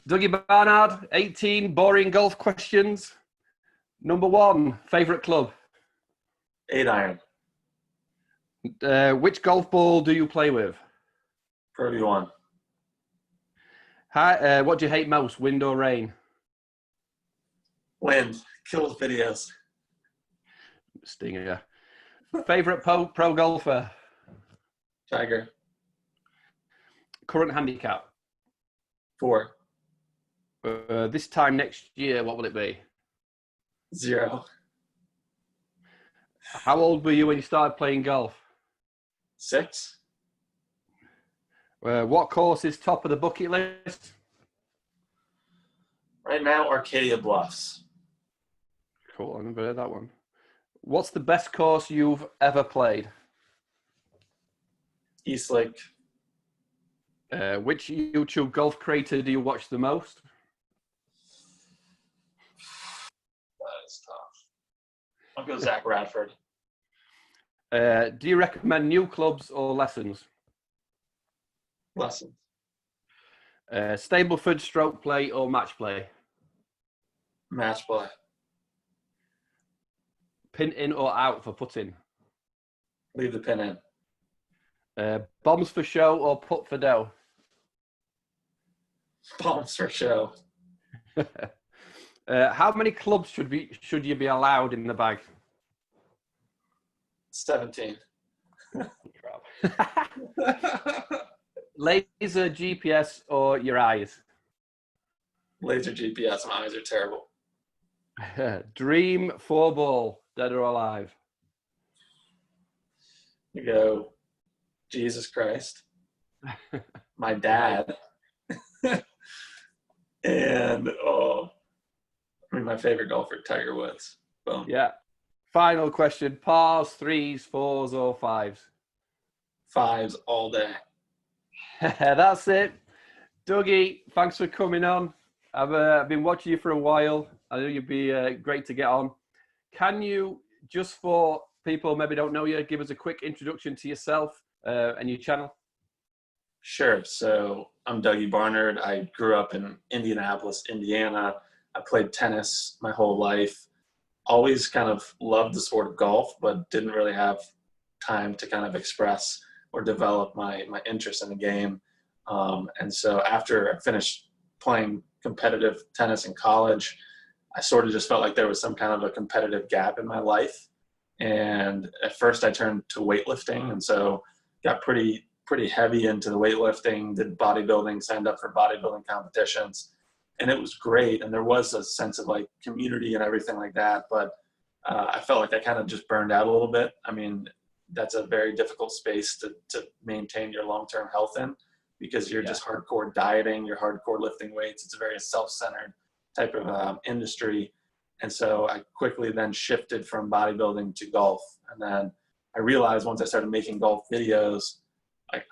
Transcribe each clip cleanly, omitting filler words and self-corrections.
Dougie Barnard, 18 boring golf questions. Number one, favourite club? 8-iron. Which golf ball do you play with? Purview One. What do you hate most, wind or rain? Wind. Kills videos. Stinger. Favourite pro golfer? Tiger. Current handicap? 4. This time next year, what will it be? 0. How old were you when you started playing golf? 6. What course is top of the bucket list? Right now, Arcadia Bluffs. Cool, I've never heard that one. What's the best course you've ever played? East Lake. Which YouTube golf creator do you watch the most? That is tough. I'll go Zach Radford. Do you recommend new clubs or lessons? Lessons. Stableford stroke play or match play? Match play. Pin in or out for putting? Leave the pin in. Bombs for show or putt for dough? Bombs for show. How many clubs should you be allowed in the bag? 17. Laser, GPS, or your eyes? Laser GPS. My eyes are terrible. Dream 4-ball, dead or alive? You go, Jesus Christ, my dad, and my favorite golfer, Tiger Woods. Boom. Yeah. Final question: pars, 3s, 4s, or 5s? 5s all day. That's it. Dougie, thanks for coming on. I've been watching you for a while. I know you'd be great to get on. Can you, just for people who maybe don't know you, give us a quick introduction to yourself and your channel? Sure. So I'm Dougie Barnard. I grew up in Indianapolis, Indiana. I played tennis my whole life. Always kind of loved the sport of golf, but didn't really have time to kind of express or develop my interest in the game. And so after I finished playing competitive tennis in college, I sort of just felt like there was some kind of a competitive gap in my life. And at first I turned to weightlifting. And so got pretty heavy into the weightlifting, did bodybuilding, signed up for bodybuilding competitions. And it was great. And there was a sense of like community and everything like that. But I felt like I kind of just burned out a little bit. I mean, that's a very difficult space to maintain your long-term health in, because you're just hardcore dieting, you're hardcore lifting weights. It's a very self-centered type of industry. And so I quickly then shifted from bodybuilding to golf. And then I realized once I started making golf videos,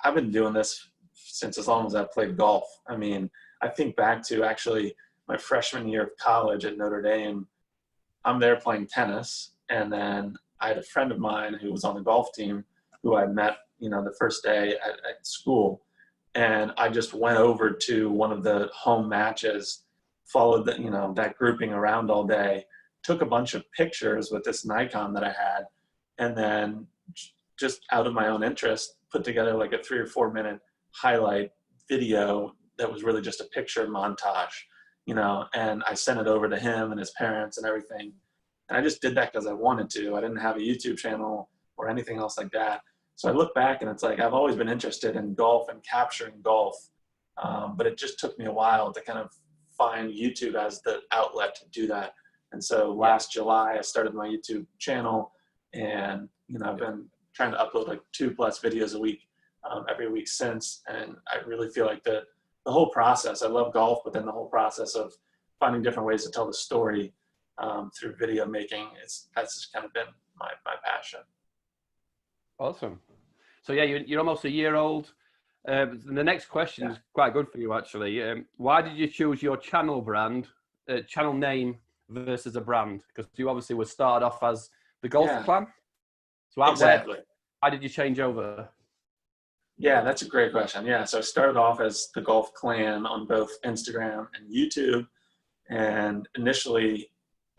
I've been doing this since as long as I've played golf. I mean, I think back to actually my freshman year of college at Notre Dame. I'm there playing tennis, and then I had a friend of mine who was on the golf team who I met, the first day at school. And I just went over to one of the home matches, followed that grouping around all day, took a bunch of pictures with this Nikon that I had, and then just out of my own interest, put together like a 3 or 4 minute highlight video that was really just a picture montage, and I sent it over to him and his parents and everything. And I just did that because I wanted to. I didn't have a YouTube channel or anything else like that. So I look back and it's like, I've always been interested in golf and capturing golf. But it just took me a while to kind of find YouTube as the outlet to do that. And so last July, I started my YouTube channel, and, I've been trying to upload like 2+ videos a week, every week since. And I really feel like the whole process, I love golf, but then the whole process of finding different ways to tell the story through video making, that's just kind of been my passion. Awesome. So yeah, you're almost a year old. The next question is quite good for you, actually. Why did you choose your channel name versus a brand? Because you obviously were started off as the Golf Clan. So exactly. Why did you change over? Yeah, that's a great question. Yeah, so I started off as the Golf Clan on both Instagram and YouTube. And initially,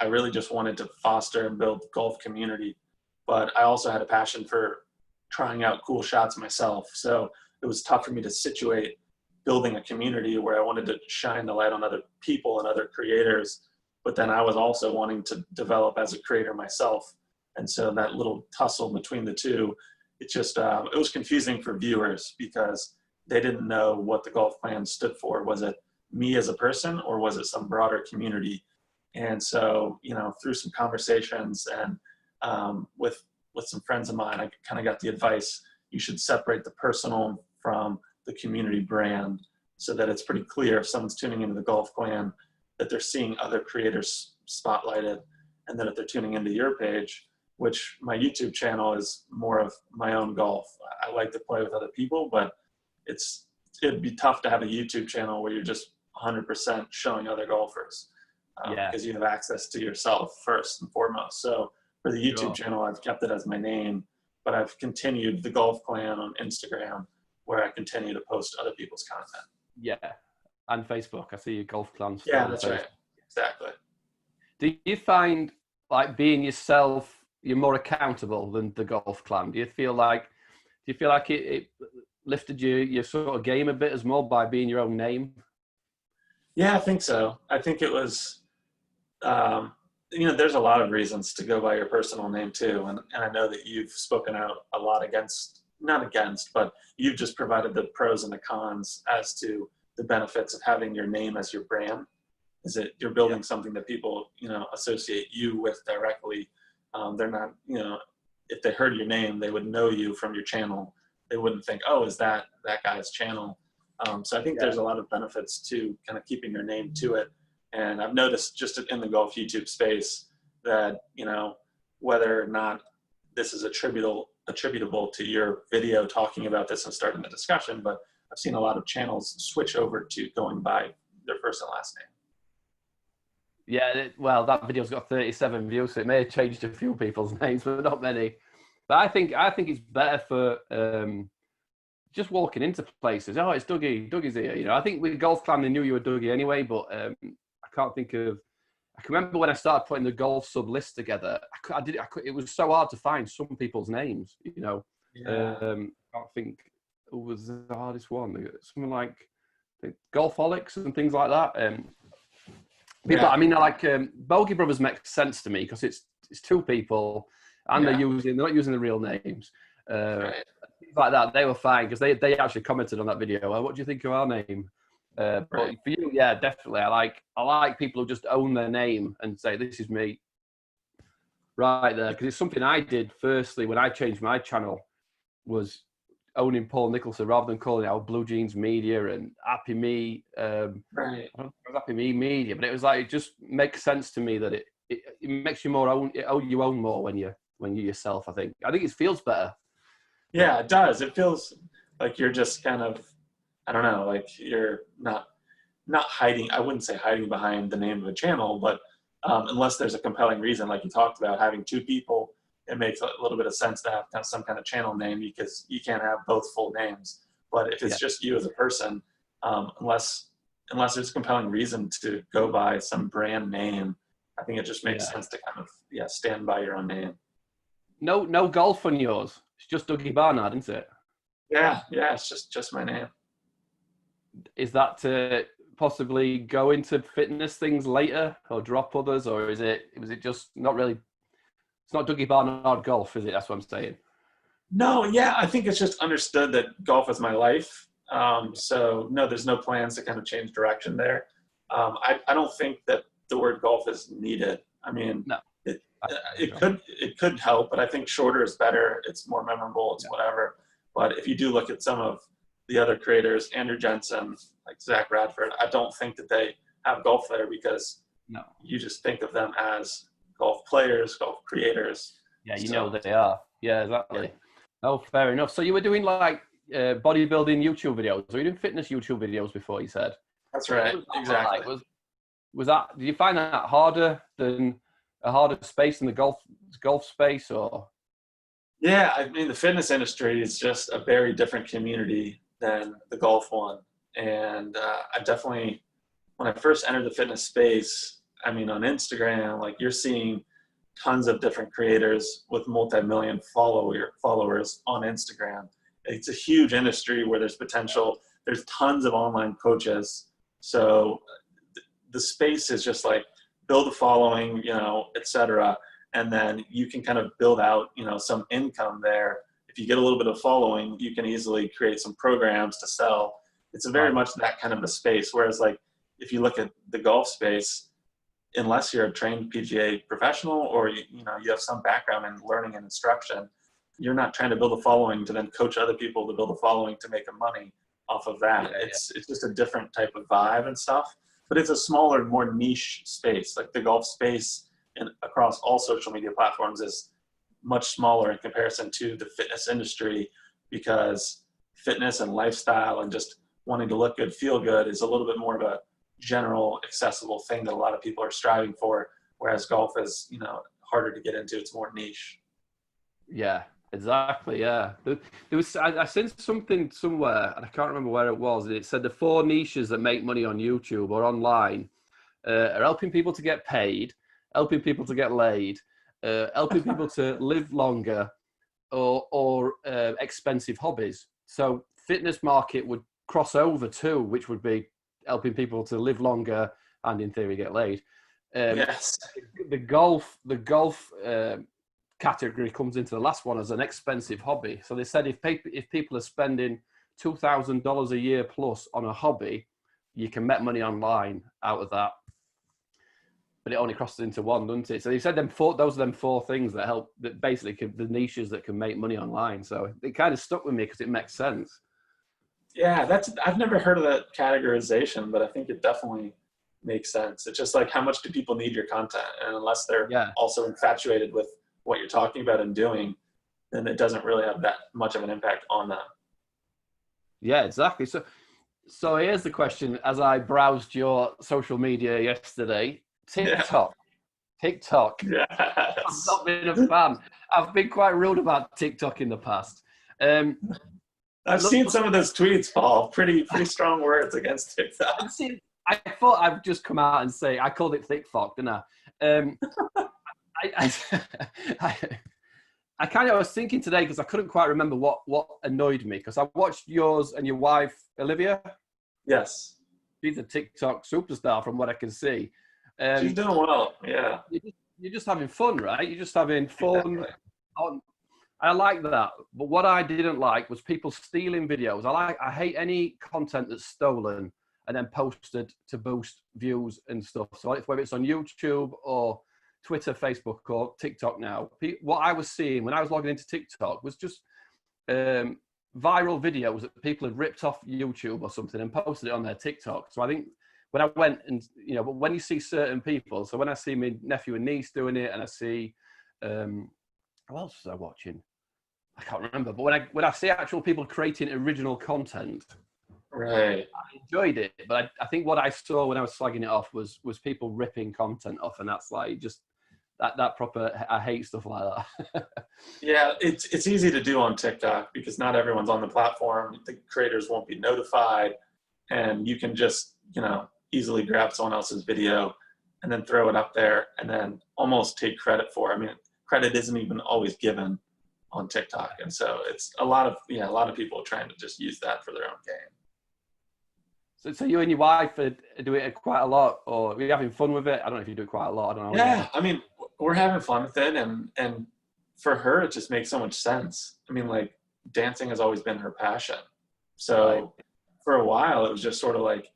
I really just wanted to foster and build golf community. But I also had a passion for trying out cool shots myself. So it was tough for me to situate building a community where I wanted to shine the light on other people and other creators. But then I was also wanting to develop as a creator myself. And so that little tussle between the two, it was confusing for viewers because they didn't know what the Golf Clan stood for. Was it me as a person, or was it some broader community? And so, through some conversations and with some friends of mine, I kind of got the advice, you should separate the personal from the community brand, so that it's pretty clear if someone's tuning into the Golf Clan that they're seeing other creators spotlighted, and then if they're tuning into your page, which my YouTube channel is more of my own golf. I like to play with other people, but it'd be tough to have a YouTube channel where you're just 100% showing other golfers, because you have access to yourself first and foremost. So for the YouTube channel, I've kept it as my name, but I've continued the Golf Clan on Instagram, where I continue to post other people's content. Yeah, and Facebook. I see your Golf Clan. Yeah, that's right. Exactly. Do you find, like, being yourself, you're more accountable than the Golf Clan? Do you feel like it lifted your sort of game a bit as more by being your own name? Yeah, I think so. I think it was, there's a lot of reasons to go by your personal name too. And I know that you've spoken out a lot not against, but you've just provided the pros and the cons as to the benefits of having your name as your brand. Is that you're building something that people, associate you with directly. They're not, if they heard your name, they would know you from your channel. They wouldn't think, oh, is that guy's channel? So I think there's a lot of benefits to kind of keeping your name to it. And I've noticed just in the golf YouTube space that, whether or not this is attributable to your video talking about this and starting the discussion, but I've seen a lot of channels switch over to going by their first and last name. Yeah, well, that video's got 37 views, so it may have changed a few people's names, but not many. But I think it's better for just walking into places. Oh, it's Dougie. Dougie's here. I think with Golf Clan, they knew you were Dougie anyway, but I can't think of. I can remember when I started putting the golf sub list together. It was so hard to find some people's names. Yeah. I can't think who was the hardest one. Something like Golfholics and things like that. People, I mean, like Bogey Brothers makes sense to me because it's two people, and they're not using the real names. Right. Things like that, they were fine because they actually commented on that video. What do you think of our name? But for you, yeah, definitely. I like people who just own their name and say this is me, right there, because it's something I did firstly when I changed my channel, was owning Paul Nicholson rather than calling it Blue Jeans Media and Happy Me. Happy Me Media, but it was like, it just makes sense to me that it makes you more own. You own more when you're yourself. I think it feels better. Yeah, it does. It feels like you're just kind of, I don't know, like you're not hiding. I wouldn't say hiding behind the name of a channel, but unless there's a compelling reason, like you talked about, having two people, it makes a little bit of sense to have some kind of channel name, because you can't have both full names. But if it's just you as a person, unless there's a compelling reason to go by some brand name, I think it just makes sense to kind of stand by your own name. No golf on yours. It's just Dougie Barnard, isn't it? Yeah, it's just my name. Is that to possibly go into fitness things later, or drop others, or was it just not really? It's not Dougie Barnard Golf, is it? That's what I'm saying. No, yeah, I think it's just understood that golf is my life. So no, there's no plans to kind of change direction there. I don't think that the word golf is needed. I mean, no. It could help, but I think shorter is better. It's more memorable. It's whatever. But if you do look at some of the other creators, Andrew Jensen, like Zach Radford, I don't think that they have golf there, because you just think of them as golf players, golf creators. Yeah, you know that they are. Yeah, exactly. Yeah. Oh, fair enough. So you were doing like bodybuilding YouTube videos. So you doing fitness YouTube videos before, you said? That's right. Exactly. Like? Was that? Did you find that harder than a harder space in the golf space, or? Yeah, I mean, the fitness industry is just a very different community than the golf one. And I definitely, when I first entered the fitness space, I mean, on Instagram, like you're seeing tons of different creators with multi-million followers on Instagram. It's a huge industry where there's potential. There's tons of online coaches. So the space is just like build a following, you know, et cetera. And then you can kind of build out, you know, some income there. If you get a little bit of following, you can easily create some programs to sell. It's a very Right. much that kind of a space. Whereas like, if you look at the golf space, unless you're a trained PGA professional or you know you have some background in learning and instruction, you're not trying to build a following to then coach other people to build a following to make a money off of that. Yeah, It's just a different type of vibe and stuff. But it's a smaller, more niche space. Like the golf space and across all social media platforms is much smaller in comparison to the fitness industry, because fitness and lifestyle and just wanting to look good, feel good is a little bit more of a general accessible thing that a lot of people are striving for, whereas golf is, you know, harder to get into. It's more niche. yeah, exactly. Yeah, there was I seen something somewhere, and I can't remember where it was. And it said the four niches that make money on YouTube or online are helping people to get paid, helping people to get laid, helping people to live longer, or expensive hobbies. So fitness market would cross over too, which would be helping people to live longer and in theory get laid. Yes. The golf category comes into the last one as an expensive hobby. So they said if people are spending $2,000 a year plus on a hobby, you can make money online out of that. But it only crosses into one, doesn't it? So they said those are them four things that help, that basically the niches that can make money online. So it kind of stuck with me because it makes sense. Yeah, I've never heard of that categorization, but I think it definitely makes sense. It's just like, how much do people need your content? And unless they're Yeah. also infatuated with what you're talking about and doing, then it doesn't really have that much of an impact on them. Yeah, exactly. So here's the question: as I browsed your social media yesterday, Yeah. TikTok. I've Yes. not been a fan. I've been quite rude about TikTok in the past. I've Look, seen some of those tweets, Paul. Pretty strong words against TikTok. see, I thought I'd just come out and say I called it TikTok, didn't I? I, I, I kind of was thinking today because I couldn't quite remember what annoyed me, because I watched yours and your wife Olivia. Yes. She's a TikTok superstar from what I can see. She's doing well. Yeah. You're just having fun, right? You're just having fun. Exactly. I like that. But what I didn't like was people stealing videos. I hate any content that's stolen and then posted to boost views and stuff. So whether it's on YouTube or Twitter, Facebook, or TikTok now, what I was seeing when I was logging into TikTok was just viral videos that people had ripped off YouTube or something and posted it on their TikTok. So I think when I went and, you know, but when you see certain people, so when I see my nephew and niece doing it, and I see, what else was I watching? I can't remember. But when I see actual people creating original content, Right. I enjoyed it. But I think what I saw when I was slagging it off was people ripping content off, and that's like just that proper. I hate stuff like that. Yeah, it's easy to do on TikTok because not everyone's on the platform. The creators won't be notified, and you can just, you know, easily grab someone else's video and then throw it up there and then almost take credit for it. I mean, credit isn't even always given on TikTok, and so it's a lot of people trying to just use that for their own gain. So you and your wife do it quite a lot, or are you having fun with it? I don't know if you do it quite a lot. I don't know. Yeah, I mean, we're having fun with it, and for her, it just makes so much sense. I mean, like, dancing has always been her passion. So Right. for a while, it was just sort of like,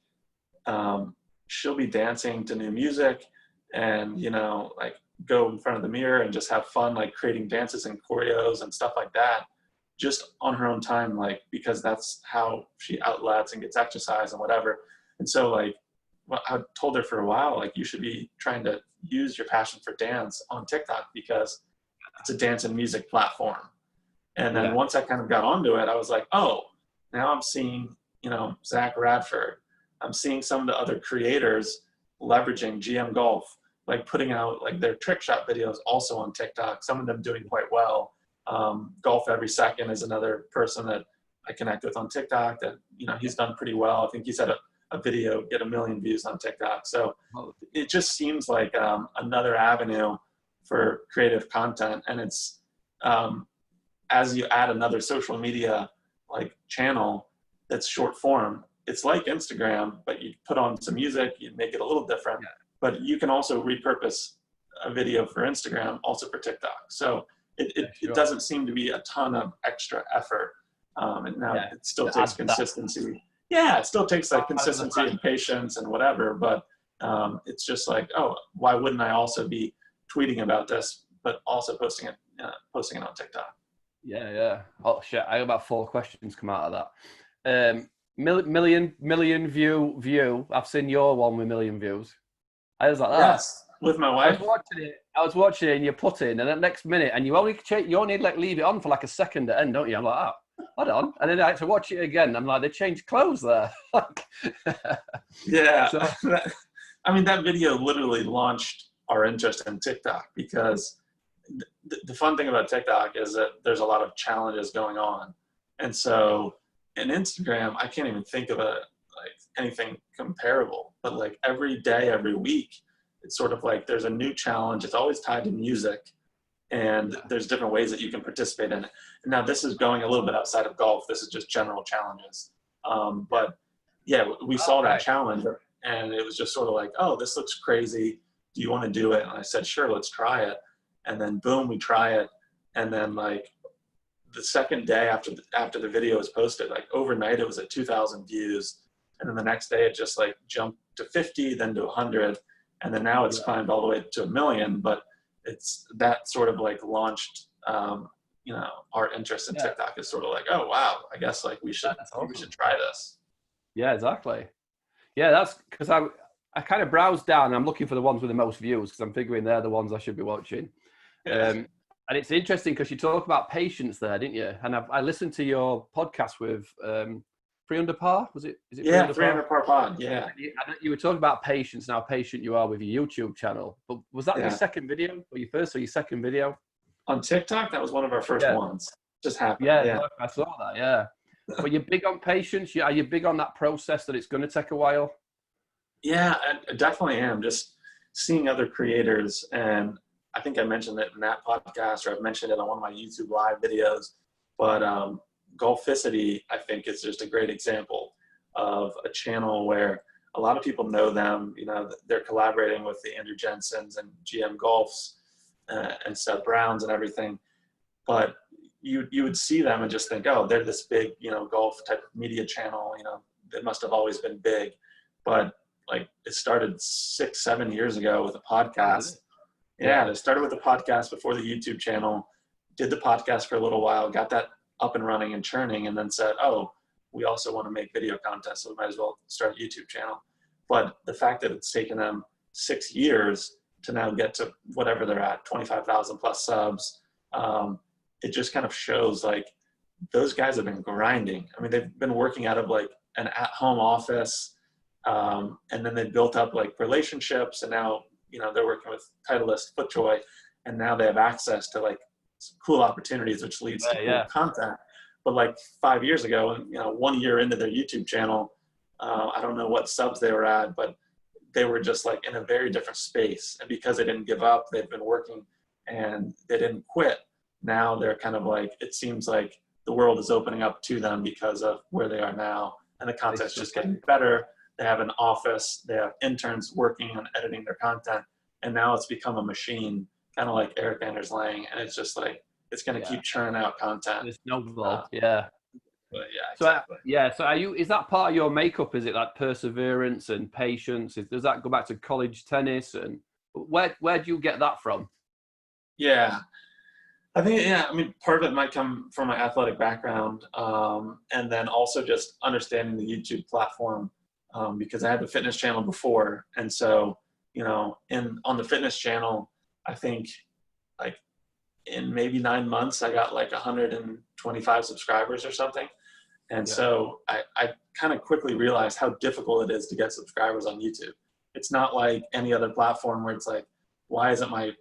she'll be dancing to new music and, you know, like go in front of the mirror and just have fun, like creating dances and choreos and stuff like that, just on her own time, like, because that's how she outlets and gets exercise and whatever. And so, like, well, I told her for a while, like, you should be trying to use your passion for dance on TikTok because it's a dance and music platform. And then once I kind of got onto it, I was like, oh, now I'm seeing, you know, Zach Radford. I'm seeing some of the other creators leveraging GM Golf, like putting out like their trick shot videos also on TikTok, some of them doing quite well. Golf Every Second is another person that I connect with on TikTok that, he's done pretty well. I think he's had a video get 1 million views on TikTok. So it just seems like another avenue for creative content. And it's, as you add another social media like channel that's short form, it's like Instagram, but you put on some music, you make it a little different, but you can also repurpose a video for Instagram, also for TikTok. So it doesn't seem to be a ton of extra effort. And now it still takes consistency. Yeah, it still takes like consistency and patience and whatever, but it's just like, oh, why wouldn't I also be tweeting about this, but also posting it on TikTok? Yeah. Oh shit, I got about 4 questions come out of that. Million view. I've seen your one with 1 million views. I was like, yes, with my wife. I was watching it and you put in, and the next minute, and you only like leave it on for like a second at end, don't you? I'm like, hold on. And then I had to watch it again. I'm like, they changed clothes there. Yeah. So, I mean, that video literally launched our interest in TikTok, because the fun thing about TikTok is that there's a lot of challenges going on. And so in Instagram, I can't even think of anything comparable, but like every day, every week, it's sort of like there's a new challenge. It's always tied to music, and there's different ways that you can participate in it. And now this is going a little bit outside of golf. This is just general challenges. But yeah, we saw that challenge, and it was just sort of like, oh, this looks crazy. Do you want to do it? And I said, sure, let's try it. And then boom, we try it. And then like the second day after the video was posted, like overnight, it was at 2,000 views. And then the next day it just like jumped to 50, then to 100. And then now it's climbed all the way to 1 million, but it's that sort of like launched, our interest in TikTok is sort of like, oh, wow, I guess like we should try this. Yeah, exactly. Yeah, that's because I kind of browsed down and I'm looking for the ones with the most views, because I'm figuring they're the ones I should be watching. And it's interesting because you talk about patience there, didn't you? And I listened to your podcast with 3 Under Par, was it? Is it 3 Under Par pod, yeah. You were talking about patience and how patient you are with your YouTube channel. But was that your second video, or your first or your second video? On TikTok, that was one of our first ones. Just happened. Yeah, I saw that, yeah. But you're big on patience? Are you big on that process that it's going to take a while? Yeah, I definitely am. Just seeing other creators, and I think I mentioned it in that podcast, or I've mentioned it on one of my YouTube live videos, but Golficity, I think, is just a great example of a channel where a lot of people know them. They're collaborating with the Andrew Jensens and GM Golfs and Seth Browns and everything. But you would see them and just think, oh, they're this big, golf type of media channel. They must have always been big. But like it started 6-7 years ago with a podcast. Yeah, they started with a podcast before the YouTube channel, did the podcast for a little while, got that up and running and churning, and then said, oh, we also want to make video content, so we might as well start a YouTube channel. But the fact that it's taken them 6 years to now get to whatever they're at, 25,000 plus subs, it just kind of shows like those guys have been grinding. I mean, they've been working out of like an at-home office, and then they built up like relationships, and now they're working with Titleist, FootJoy, and now they have access to like cool opportunities, which leads to cool content. But like 5 years ago, and 1 year into their YouTube channel, I don't know what subs they were at, but they were just like in a very different space. And because they didn't give up, they've been working and they didn't quit. Now they're kind of like, it seems like the world is opening up to them because of where they are now, and the content's just getting better. They have an office, they have interns working on editing their content, and now it's become a machine, kind of like Eric Anders Lang, and it's just like, it's going to keep churning out content. It's novel, But exactly. So is that part of your makeup? Is it like perseverance and patience? Does that go back to college tennis? And where do you get that from? Yeah, I think, part of it might come from my athletic background, and then also just understanding the YouTube platform, because I had the fitness channel before. And so, on the fitness channel, I think like in maybe 9 months, I got like 125 subscribers or something. And so I kind of quickly realized how difficult it is to get subscribers on YouTube. It's not like any other platform where it's like, why isn't my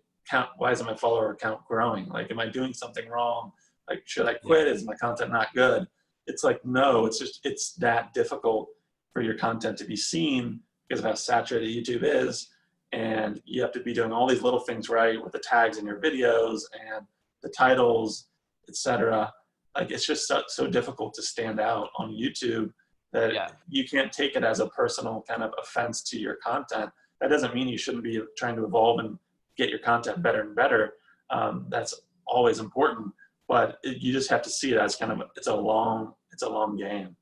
why isn't my follower count growing? Like, am I doing something wrong? Like, should I quit? Is my content not good? It's like, no, it's that difficult for your content to be seen because of how saturated YouTube is. And you have to be doing all these little things right with the tags in your videos and the titles, etc. Like, it's just so difficult to stand out on YouTube that you can't take it as a personal kind of offense to your content. That doesn't mean you shouldn't be trying to evolve and get your content better and better. That's always important, but you just have to see it as kind of, it's a long game.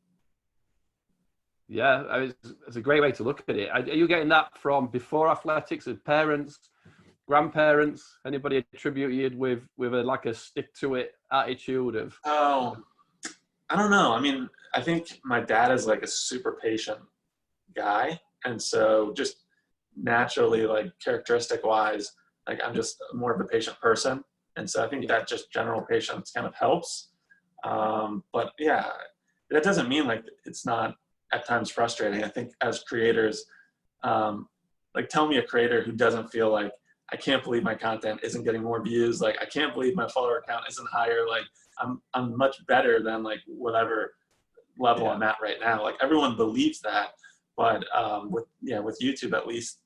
Yeah, it's a great way to look at it. Are you getting that from before athletics, as parents, grandparents? Anybody attribute you with a stick to it attitude of? Oh, I don't know. I mean, I think my dad is like a super patient guy, and so just naturally, like characteristic wise, like I'm just more of a patient person, and so I think that just general patience kind of helps. But yeah, that doesn't mean like it's not at times frustrating. I think as creators, like tell me a creator who doesn't feel like, I can't believe my content isn't getting more views. Like, I can't believe my follower count isn't higher. Like, I'm much better than like whatever level I'm at right now. Like, everyone believes that, but with YouTube at least,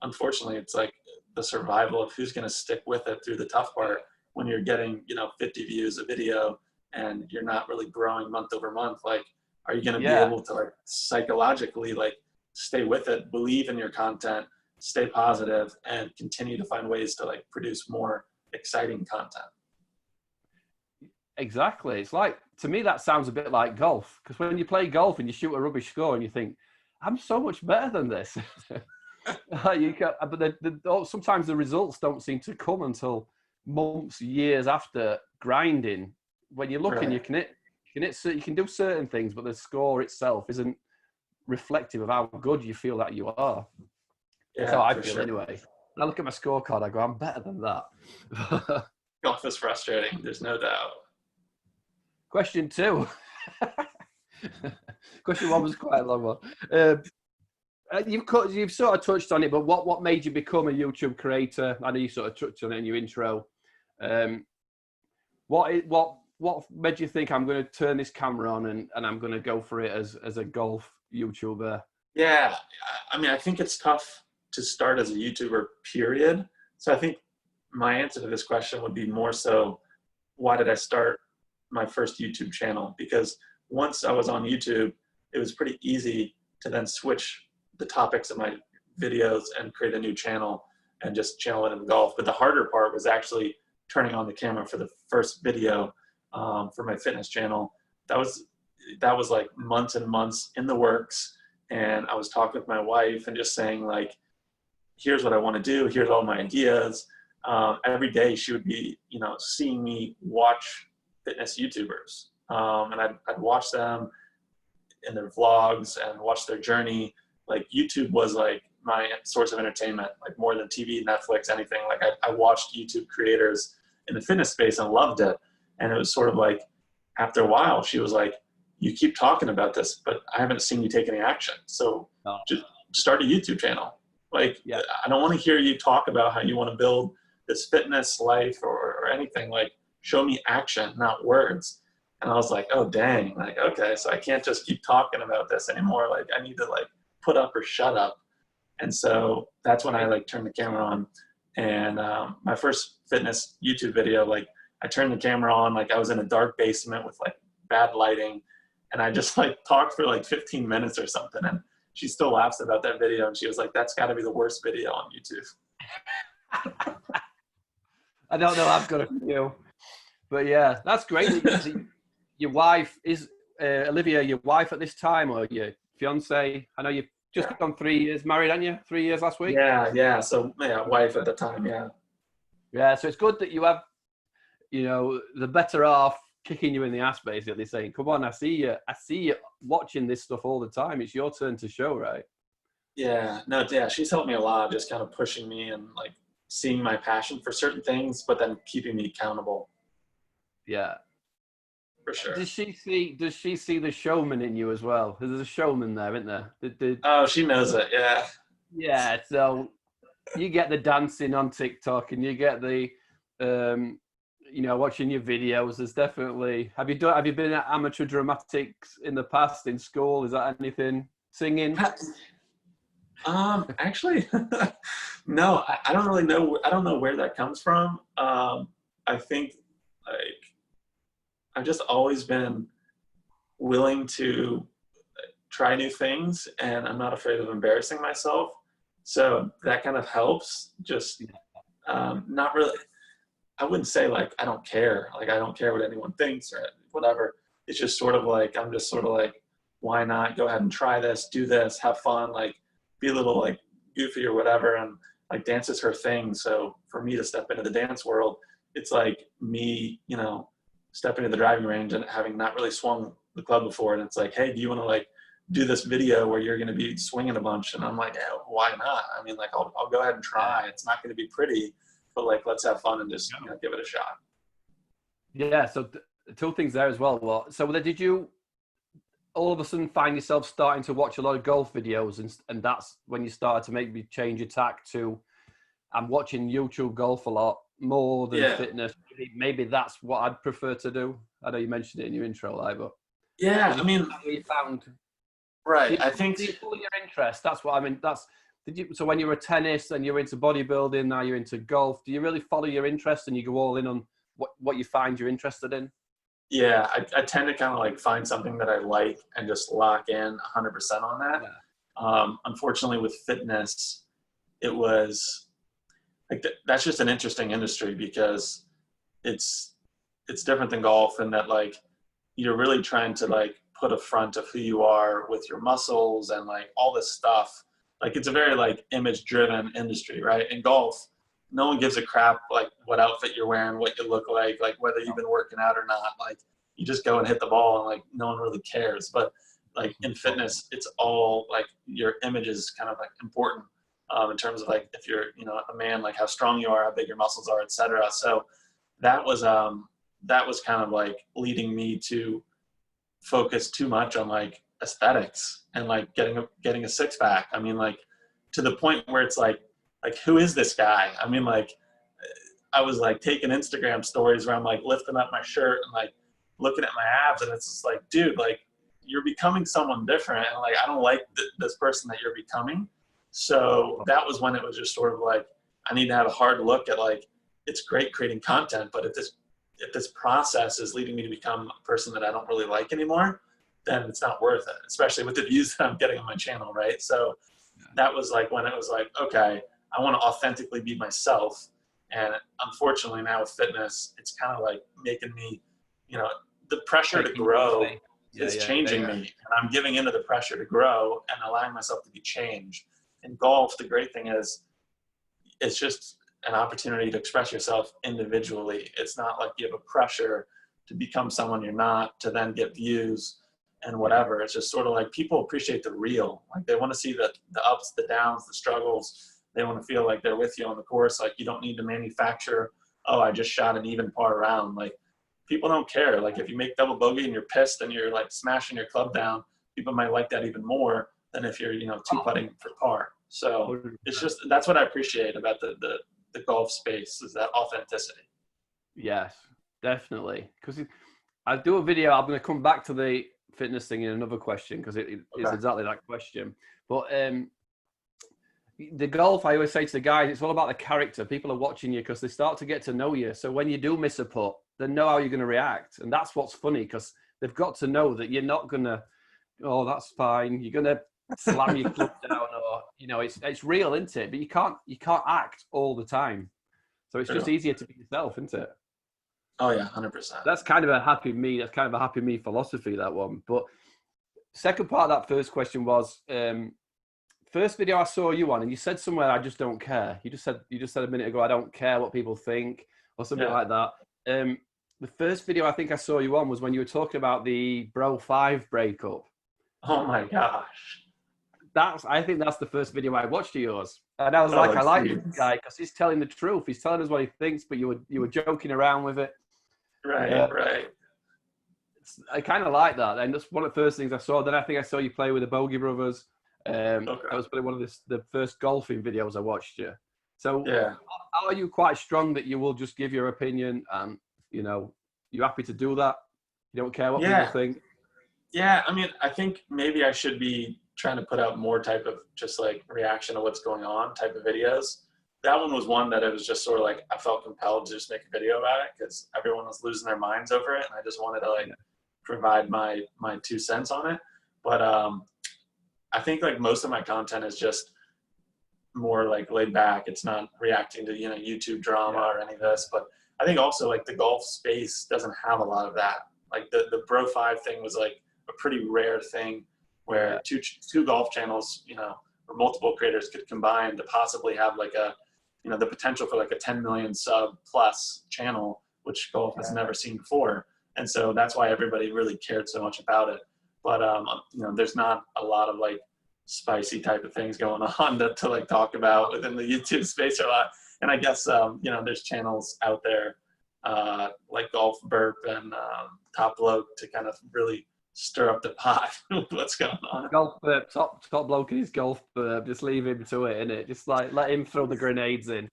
unfortunately, it's like the survival of who's going to stick with it through the tough part when you're getting 50 views a video and you're not really growing month over month. Like, are you going to be able to like psychologically like stay with it, believe in your content, stay positive, and continue to find ways to like produce more exciting content? Exactly. It's like, to me, that sounds a bit like golf, because when you play golf and you shoot a rubbish score and you think, I'm so much better than this. But sometimes the results don't seem to come until months, years after grinding. When you look and you can do certain things, but the score itself isn't reflective of how good you feel that you are. That's how I feel anyway. When I look at my scorecard, I go, I'm better than that. Golf is frustrating, there's no doubt. Question 2. Question 1 was quite a long one. You've sort of touched on it, but what made you become a YouTube creator? I know you sort of touched on it in your intro. What made you think, I'm going to turn this camera on and I'm going to go for it as a golf YouTuber? Yeah, I mean, I think it's tough to start as a YouTuber, period. So I think my answer to this question would be more so, why did I start my first YouTube channel? Because once I was on YouTube, it was pretty easy to then switch the topics of my videos and create a new channel and just channel it in golf. But the harder part was actually turning on the camera for the first video for my fitness channel. That was like months and months in the works. And I was talking with my wife and just saying like, here's what I want to do. Here's all my ideas. Every day she would be, seeing me watch fitness YouTubers. And I'd watch them in their vlogs and watch their journey. Like, YouTube was like my source of entertainment, like more than TV, Netflix, anything. Like, I watched YouTube creators in the fitness space and loved it. And it was sort of like, after a while, she was like, you keep talking about this, but I haven't seen you take any action. So just start a YouTube channel. Like, I don't want to hear you talk about how you want to build this fitness life or anything. Like, show me action, not words. And I was like, oh, dang. Like, okay, so I can't just keep talking about this anymore. Like, I need to like put up or shut up. And so that's when I like turned the camera on. And my first fitness YouTube video, like I turned the camera on, like I was in a dark basement with like bad lighting. And I just like talked for like 15 minutes or something. And she still laughs about that video. And she was like, that's gotta be the worst video on YouTube. I don't know. I've got a few, but yeah, that's great. Your wife is Olivia, your wife at this time, or your fiance? I know you've just gone 3 years married, haven't you? 3 years last week? Yeah. So wife at the time, Yeah, so it's good that you have, the better half kicking you in the ass, basically saying, come on, I see you watching this stuff all the time. It's your turn to show, right? Yeah, she's helped me a lot, just kind of pushing me and like seeing my passion for certain things, but then keeping me accountable. Yeah. For sure. Does she see the showman in you as well? There's a showman there, isn't there? Oh, she knows it. Yeah. Yeah. So you get the dancing on TikTok, and you get the, you know, watching your videos. There's definitely. Have you been at amateur dramatics in the past in school? Is that anything? Singing? Actually, no. I don't really know. I don't know where that comes from. I think like I've just always been willing to try new things, and I'm not afraid of embarrassing myself. So that kind of helps. Just not really. I wouldn't say like I don't care. Like I don't care what anyone thinks or whatever. It's just sort of like I'm just sort of like, why not go ahead and try this, do this, have fun, like be a little like goofy or whatever. And like dance is her thing. So for me to step into the dance world, it's like me, you know, stepping to the driving range and having not really swung the club before. And it's like, hey, do you want to like do this video where you're going to be swinging a bunch? And I'm like, yeah, why not? I mean, like, I'll go ahead and try. It's not going to be pretty, but like, let's have fun and just you know, give it a shot. Yeah. So two things there as well. Well, so did you all of a sudden find yourself starting to watch a lot of golf videos, and that's when you started to maybe change your tack to, I'm watching YouTube golf a lot more than fitness. Maybe that's what I'd prefer to do. I know you mentioned it in your intro, like, but yeah, I mean, you found right. I think do you follow your interest. That's what I mean. So when you were tennis and you're into bodybuilding, now you're into golf. Do you really follow your interest and you go all in on what you find you're interested in? yeah, I tend to kind of like find something that I like and just lock in 100% on that. Yeah. Unfortunately, with fitness, it was like that's just an interesting industry because it's different than golf in that like you're really trying to like put a front of who you are with your muscles and like all this stuff. Like it's a very like image driven industry, right? In golf, no one gives a crap like what outfit you're wearing, what you look like whether you've been working out or not. Like you just go and hit the ball and like no one really cares. But like in fitness, it's all like your image is kind of like important in terms of like if you're, you know, a man, like how strong you are, how big your muscles are, etc. So that was kind of like leading me to focus too much on like aesthetics and like getting a six pack. I mean, like to the point where it's like who is this guy? I mean, like I was like taking Instagram stories where I'm like lifting up my shirt and like looking at my abs, and it's just like, dude, like you're becoming someone different, and like I don't like this person that you're becoming. So that was when it was just sort of like I need to have a hard look at like it's great creating content, but if this process is leading me to become a person that I don't really like anymore, then it's not worth it, especially with the views that I'm getting on my channel, right? So that was like when it was like, okay, I want to authentically be myself. And unfortunately now with fitness, it's kind of like making me, you know, the pressure to grow is changing me. And I'm giving into the pressure to grow and allowing myself to be changed. In golf, the great thing is it's just an opportunity to express yourself individually. It's not like you have a pressure to become someone you're not, to then get views and whatever. It's just sort of like people appreciate the real. Like they want to see the ups, the downs, the struggles. They want to feel like they're with you on the course. Like you don't need to manufacture, oh, I just shot an even par round. Like people don't care. Like if you make double bogey and you're pissed and you're like smashing your club down, people might like that even more than if you're, you know, two putting for par. So it's just, that's what I appreciate about the golf space, is that authenticity. Yes, definitely. Because I do a video, I'm going to come back to the fitness thing in another question because it's exactly that question. But the golf, I always say to the guys, it's all about the character. People are watching you because they start to get to know you. So when you do miss a putt, they know how you're going to react. And that's what's funny, because they've got to know that you're not going to, oh, that's fine. You're going to slam your club down, or, you know, it's real, isn't it? But you can't act all the time. So it's just easier to be yourself, isn't it? Oh yeah, 100%. That's kind of a happy me. That's kind of a happy me philosophy, that one. But second part of that first question was, first video I saw you on, and you said somewhere, I just don't care. You just said a minute ago, I don't care what people think, or something like that. The first video I think I saw you on was when you were talking about the Bro 5 breakup. Oh my gosh. I think that's the first video I watched of yours. And I was like, I like this guy because he's telling the truth. He's telling us what he thinks, but you were joking around with it. Right. I kind of like that. And that's one of the first things I saw. Then I think I saw you play with the Bogey Brothers. That was probably one of the first golfing videos I watched you. So Yeah. are you quite strong that you will just give your opinion and, you know, you're happy to do that? You don't care what people Yeah. think? Yeah. I mean, I think maybe I should be trying to put out more type of just like reaction to what's going on type of videos. That one was one that it was just sort of like I felt compelled to just make a video about it because everyone was losing their minds over it, and I just wanted to like provide my 2 cents on it. But I think like most of my content is just more like laid back. It's not reacting to, you know, YouTube drama or any of this. But I think also like the golf space doesn't have a lot of that. Like the Bro 5 thing was like a pretty rare thing where two golf channels, you know, or multiple creators could combine to possibly have like a, you know, the potential for like a 10 million sub plus channel, which golf has never seen before. And so that's why everybody really cared so much about it. But, you know, there's not a lot of like spicy type of things going on to like talk about within the YouTube space a lot. And I guess, you know, there's channels out there like Golf Burp and Top Bloke to kind of really stir up the pot with what's going on. Golf Burp, top bloke in his Golf Burp, just leave him to it, innit? Just like let him throw the grenades in.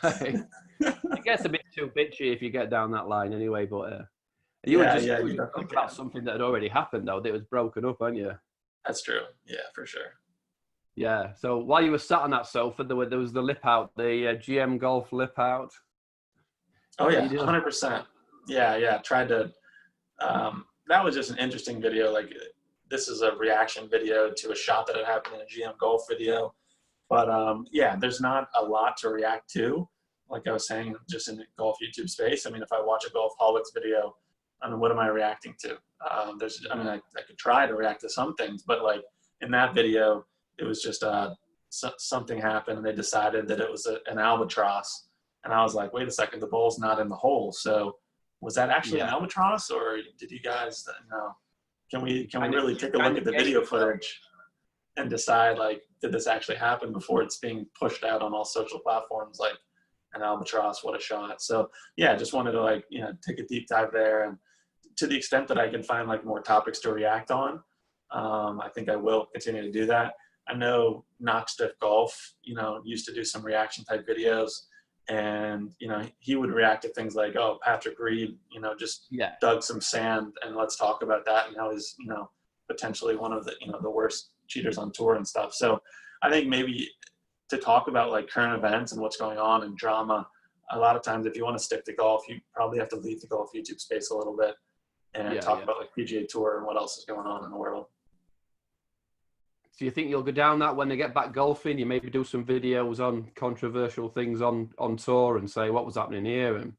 It gets a bit too bitchy if you get down that line anyway, but you were just talking about something that had already happened though, that was broken up, aren't you? That's true. Yeah, for sure. Yeah. So while you were sat on that sofa, there was the lip out, the GM Golf lip out. Oh yeah, 100%. Yeah. Tried to. That was just an interesting video. Like this is a reaction video to a shot that had happened in a GM Golf video. But yeah, there's not a lot to react to. Like I was saying, just in the golf YouTube space. I mean, if I watch a Golf Holics video, I mean, what am I reacting to? I mean, I could try to react to some things, but like in that video, it was just something happened and they decided that it was an albatross. And I was like, wait a second, the ball's not in the hole. So was that actually an albatross, or did you guys, you know, can we really take a look at the video footage and decide like, did this actually happen before it's being pushed out on all social platforms like an albatross, what a shot. So yeah, just wanted to like, you know, take a deep dive there, and to the extent that I can find like more topics to react on, I think I will continue to do that. I know Knockstiff Golf, you know, used to do some reaction type videos, and you know, he would react to things like, oh, Patrick Reed, you know, just dug some sand, and let's talk about that, and how he's, you know, potentially one of the, you know, the worst cheaters on tour and stuff. So I think maybe to talk about like current events and what's going on and drama, a lot of times if you want to stick to golf, you probably have to leave the golf YouTube space a little bit and talk about like PGA Tour and what else is going on in the world. So you think you'll go down that when they get back golfing? You maybe do some videos on controversial things on tour and say what was happening here? And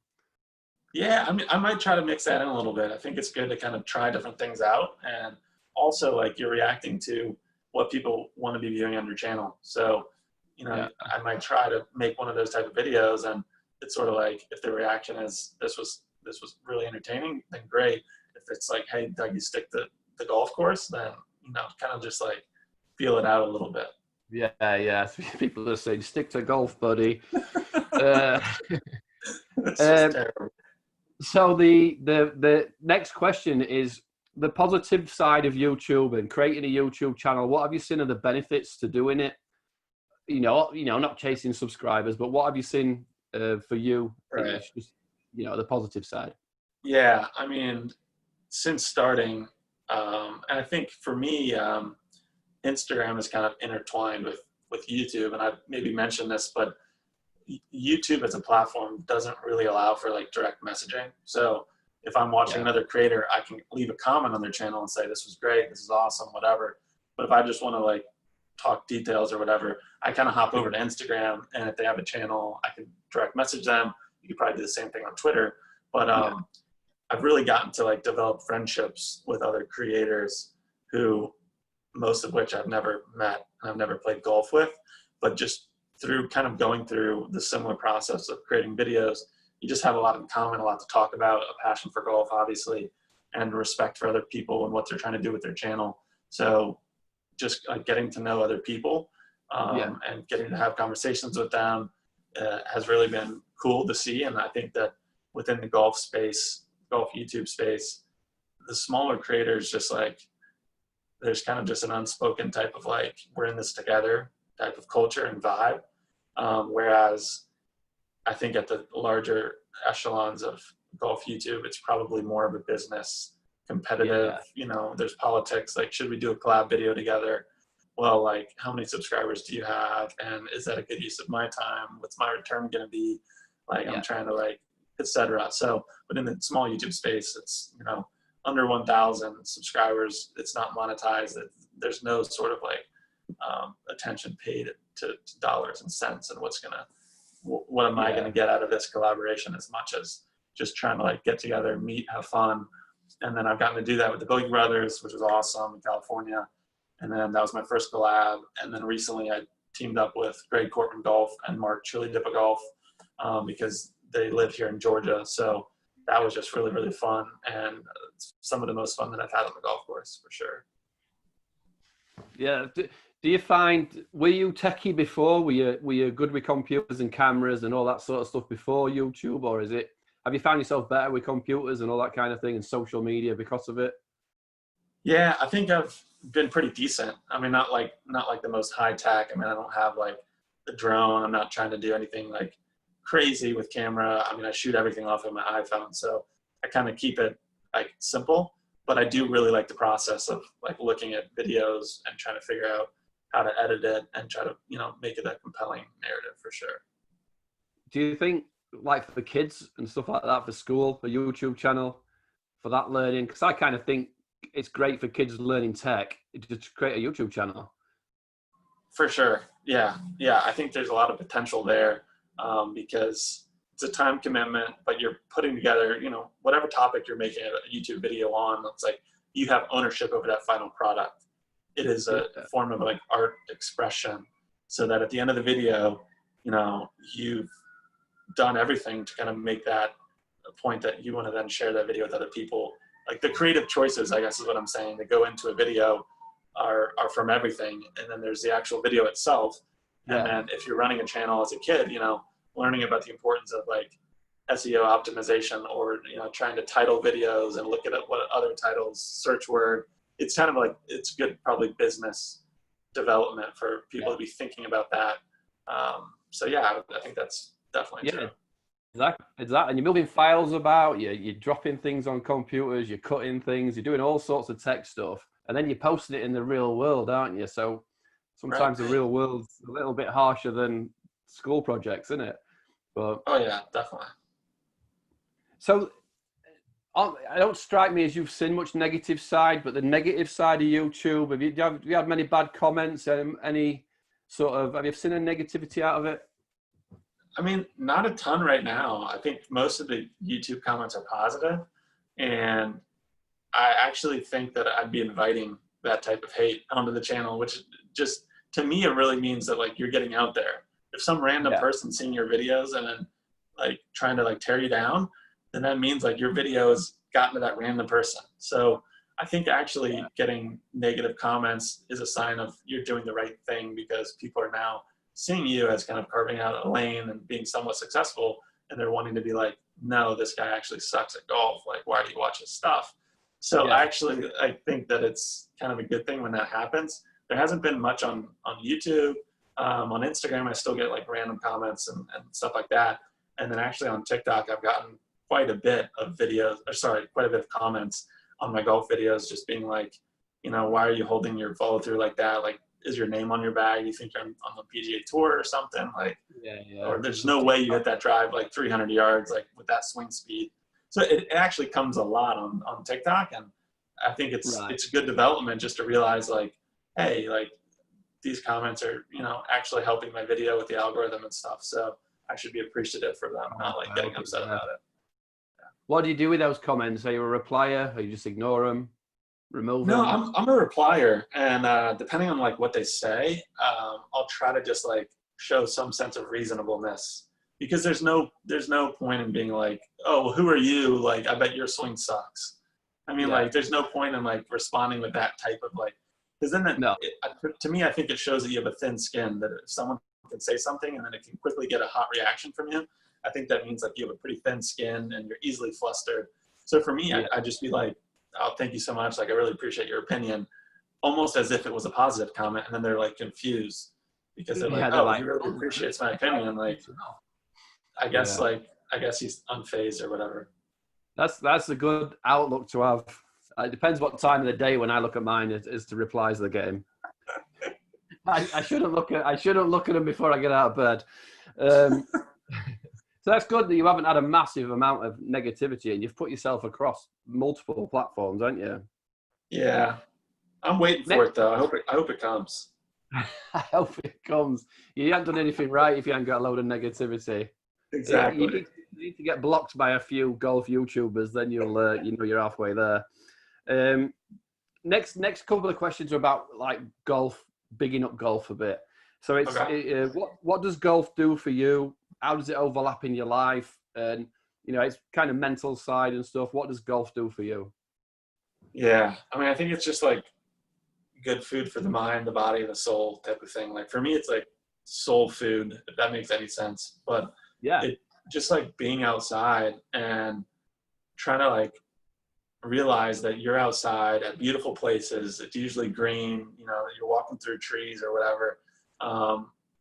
yeah, I mean, I might try to mix that in a little bit. I think it's good to kind of try different things out, and also like you're reacting to what people want to be viewing on your channel. So, you know, I might try to make one of those type of videos, and it's sort of like if the reaction is this was really entertaining, then great. If it's like, hey, Doug, you stick to the golf course, then, you know, kind of just like feel it out a little bit. Yeah. People are saying, stick to golf, buddy. It's just terrible. So the next question is the positive side of YouTube and creating a YouTube channel. What have you seen of the benefits to doing it? You know, not chasing subscribers, but what have you seen for you? Right. Just, you know, the positive side. Yeah, I mean, since starting, and I think for me, Instagram is kind of intertwined with YouTube, and I've maybe mentioned this, but YouTube as a platform doesn't really allow for like direct messaging. So if I'm watching another creator, I can leave a comment on their channel and say, this was great, this is awesome, whatever. But if I just want to like talk details or whatever, I kind of hop over to Instagram, and if they have a channel, I can direct message them. You could probably do the same thing on Twitter. But I've really gotten to like develop friendships with other creators who, most of which I've never met and I've never played golf with, but just through kind of going through the similar process of creating videos, you just have a lot in common, a lot to talk about, a passion for golf, obviously, and respect for other people and what they're trying to do with their channel. So just getting to know other people and getting to have conversations with them has really been cool to see. And I think that within the golf space, golf YouTube space, the smaller creators, just like, there's kind of just an unspoken type of like, we're in this together type of culture and vibe. Whereas I think at the larger echelons of golf YouTube, it's probably more of a business competitive, you know, there's politics, like, should we do a collab video together? Well, like, how many subscribers do you have? And is that a good use of my time? What's my return going to be? Like, I'm trying to, like, etc. So, but in the small YouTube space, it's, you know, under 1,000 subscribers, it's not monetized. There's no sort of like attention paid to dollars and cents and what am I going to get out of this collaboration, as much as just trying to like get together, meet, have fun. And then I've gotten to do that with the Dougie brothers, which was awesome in California. And then that was my first collab. And then recently I teamed up with Greg Cortman Golf and Mark Chili Dippa Golf because they live here in Georgia. So that was just really, really fun. And some of the most fun that I've had on the golf course, for sure. Yeah. Do you find, were you techie before? Were you good with computers and cameras and all that sort of stuff before YouTube? Or have you found yourself better with computers and all that kind of thing and social media because of it? Yeah, I think I've been pretty decent. I mean, not like the most high tech. I mean, I don't have like the drone. I'm not trying to do anything like crazy with camera. I mean, I shoot everything off of my iPhone, so I kind of keep it like simple. But I do really like the process of like looking at videos and trying to figure out how to edit it and try to, you know, make it a compelling narrative, for sure. Do you think, like, for kids and stuff like that, for school, a YouTube channel for that learning? Because I kind of think it's great for kids learning tech to create a YouTube channel. For sure. Yeah. I think there's a lot of potential there because it's a time commitment, but you're putting together, you know, whatever topic you're making a YouTube video on, it's like you have ownership over that final product. It is a form of like art expression, so that at the end of the video, you know, you've done everything to kind of make that a point that you want to then share that video with other people. Like the creative choices, I guess is what I'm saying, that go into a video are from everything. And then there's the actual video itself. And then if you're running a channel as a kid, you know, learning about the importance of like SEO optimization, or, you know, trying to title videos and look at what other titles, search word. It's kind of like, it's good, probably business development for people to be thinking about that. So yeah, I think that's definitely true. Exactly. And you're moving files about, you're dropping things on computers, you're cutting things, you're doing all sorts of tech stuff, and then you're posting it in the real world, aren't you? So sometimes the real world's a little bit harsher than school projects, isn't it? But oh yeah, definitely. So I don't strike me as you've seen much negative side, but the negative side of YouTube, have you had many bad comments? Any sort of, have you seen any negativity out of it? I mean, not a ton right now. I think most of the YouTube comments are positive, and I actually think that I'd be inviting that type of hate onto the channel, which just, to me, it really means that like you're getting out there. If some random person seeing your videos and then like trying to like tear you down, then that means like your video has gotten to that random person. So I think actually getting negative comments is a sign of you're doing the right thing, because people are now seeing you as kind of carving out a lane and being somewhat successful, and they're wanting to be like, no, this guy actually sucks at golf. Like, why do you watch his stuff? So actually, I think that it's kind of a good thing when that happens. There hasn't been much on YouTube. On Instagram, I still get like random comments and stuff like that. And then actually on TikTok, I've gotten quite a bit of quite a bit of comments on my golf videos, just being like, you know, why are you holding your follow through like that? Like, is your name on your bag? You think you're on the PGA Tour or something? Like, or there's no way you hit that drive like 300 yards, like with that swing speed. So it actually comes a lot on TikTok. And I think it's good development just to realize like, hey, like these comments are, you know, actually helping my video with the algorithm and stuff. So I should be appreciative for them, not like getting upset about it. What do you do with those comments? Are you a replier, or you just ignore them, remove them? No, I'm a replier, and depending on like what they say, I'll try to just like show some sense of reasonableness, because there's no point in being like, oh, well, who are you? Like, I bet your swing sucks. I mean, like, there's no point in like responding with that type of like, because then to me, I think it shows that you have a thin skin, that if someone can say something and then it can quickly get a hot reaction from you, I think that means like you have a pretty thin skin and you're easily flustered. So for me, I'd just be like, oh, thank you so much. Like, I really appreciate your opinion, almost as if it was a positive comment. And then they're like confused because they're like, Yeah, they're oh, he like, really appreciates my opinion. Like, I guess yeah. I guess he's unfazed or whatever. That's a good outlook to have. It depends what time of the day when I look at mine is to replies to the game. I shouldn't look at them before I get out of bed. So that's good that you haven't had a massive amount of negativity and you've put yourself across multiple platforms, haven't you? Yeah, I'm waiting for it though. I hope it comes. I hope it comes. You haven't done anything right if you haven't got a load of negativity. Exactly. You need to get blocked by a few golf YouTubers, then you'll you're halfway there. Next couple of questions are about like golf, bigging up golf a bit. So it's Okay. what does golf do for you? How does it overlap in your life? And it's kind of mental side and stuff. What does golf do for you? Yeah, I mean, I think it's just like good food for the mind, the body, and the soul type of thing. Like for me, it's like soul food, if that makes any sense. But Yeah, it just like being outside and trying to like realize that you're outside at beautiful places. It's usually green, you're walking through trees or whatever.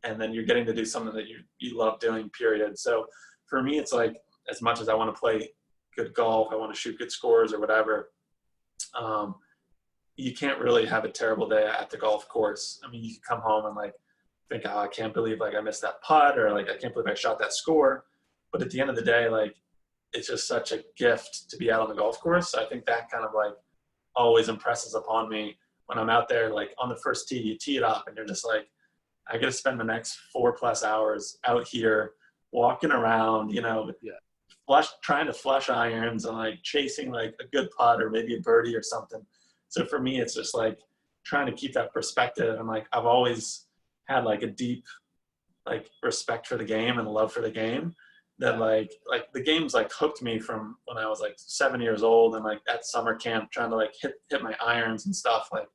And then you're getting to do something that you love doing, period. So for me, it's like, as much as I want to play good golf, I want to shoot good scores or whatever, you can't really have a terrible day at the golf course. I mean, you can come home and like think, oh, I can't believe like I missed that putt, or like I can't believe I shot that score. But at the end of the day, like it's just such a gift to be out on the golf course. So I think that kind of like always impresses upon me when I'm out there, like on the first tee, you tee it up and you're just like, I got to spend the next 4+ hours out here walking around, trying to flush irons and like chasing like a good putt or maybe a birdie or something. So for me, it's just like trying to keep that perspective. And like, I've always had like a deep, like respect for the game and love for the game that like the game's like hooked me from when I was like 7 years old, and like at summer camp trying to like hit my irons and stuff. Like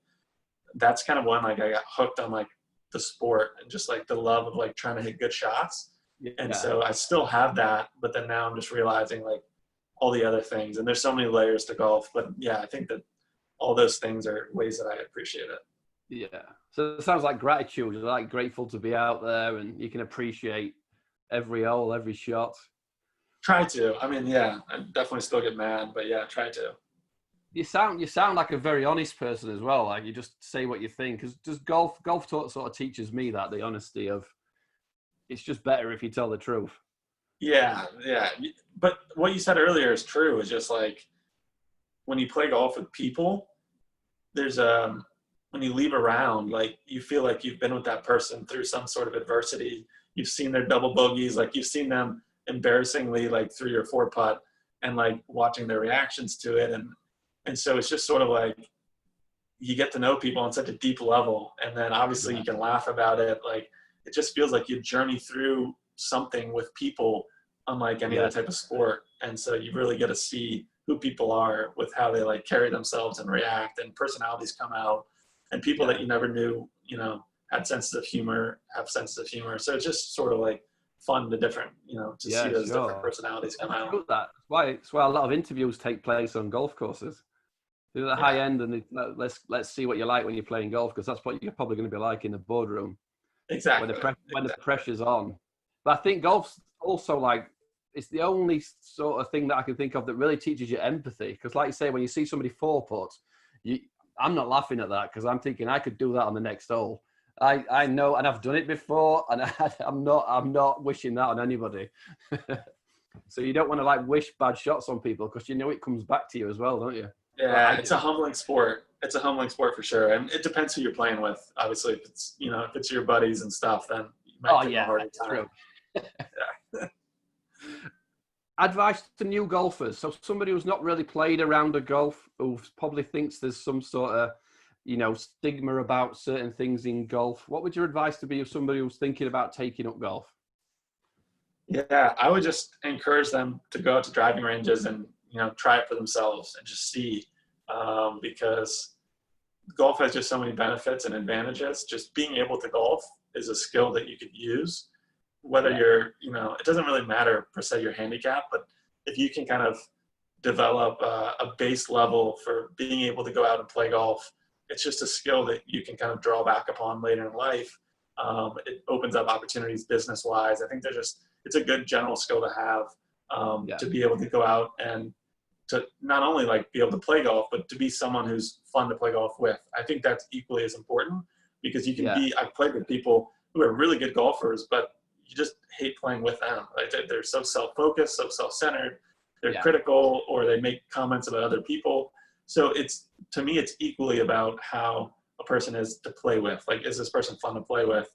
that's kind of when like I got hooked on like the sport and just like the love of like trying to hit good shots. yeah. And so I still have that, but then now I'm just realizing like all the other things, and there's so many layers to golf. But yeah, I think that all those things are ways that I appreciate it. Yeah. So it sounds like gratitude. You're like grateful to be out there and you can appreciate every hole, every shot. Try to. I mean, yeah, I definitely still get mad, but yeah, try to. You sound like a very honest person as well. Like you just say what you think. Because just golf sort of teaches me that the honesty of it's just better if you tell the truth. Yeah, yeah. But what you said earlier is true. It's just like when you play golf with people, there's when you leave around, like you feel like you've been with that person through some sort of adversity. You've seen their double bogeys, like you've seen them embarrassingly like 3 or 4 putt, and like watching their reactions to it, and so it's just sort of like you get to know people on such a deep level, and then obviously you can laugh about it. Like it just feels like you journey through something with people unlike any other type of sport, and so you really get to see who people are with how they like carry themselves and react, and personalities come out, and people that you never knew have senses of humor. So it's just sort of like fun to different to see those different personalities come out. That's why a lot of interviews take place on golf courses. They're the high end, and let's see what you're like when you're playing golf, because that's what you're probably going to be like in the boardroom. Exactly. When the pressure's on. But I think golf's also like, it's the only sort of thing that I can think of that really teaches you empathy. Because like you say, when you see somebody 4-putt, I'm not laughing at that because I'm thinking I could do that on the next hole. I know, and I've done it before, and I'm not wishing that on anybody. So you don't want to like wish bad shots on people because it comes back to you as well, don't you? Yeah, it's a humbling sport. It's a humbling sport for sure, and it depends who you're playing with. Obviously, if it's your buddies and stuff, then you might give them a harder time. True. Yeah. Advice to new golfers. So somebody who's not really played a round of golf, who probably thinks there's some sort of, stigma about certain things in golf. What would your advice to be of somebody who's thinking about taking up golf? Yeah, I would just encourage them to go out to driving ranges and try it for themselves and just see, because golf has just so many benefits and advantages. Just being able to golf is a skill that you could use. Whether you're, it doesn't really matter per se your handicap, but if you can kind of develop a base level for being able to go out and play golf, it's just a skill that you can kind of draw back upon later in life. It opens up opportunities business-wise. I think it's a good general skill to have, to be able to go out and to not only like be able to play golf, but to be someone who's fun to play golf with. I think that's equally as important, because you can I've played with people who are really good golfers, but you just hate playing with them. Like they're so self-focused, so self-centered, they're critical, or they make comments about other people. So to me, it's equally about how a person is to play with. Like, is this person fun to play with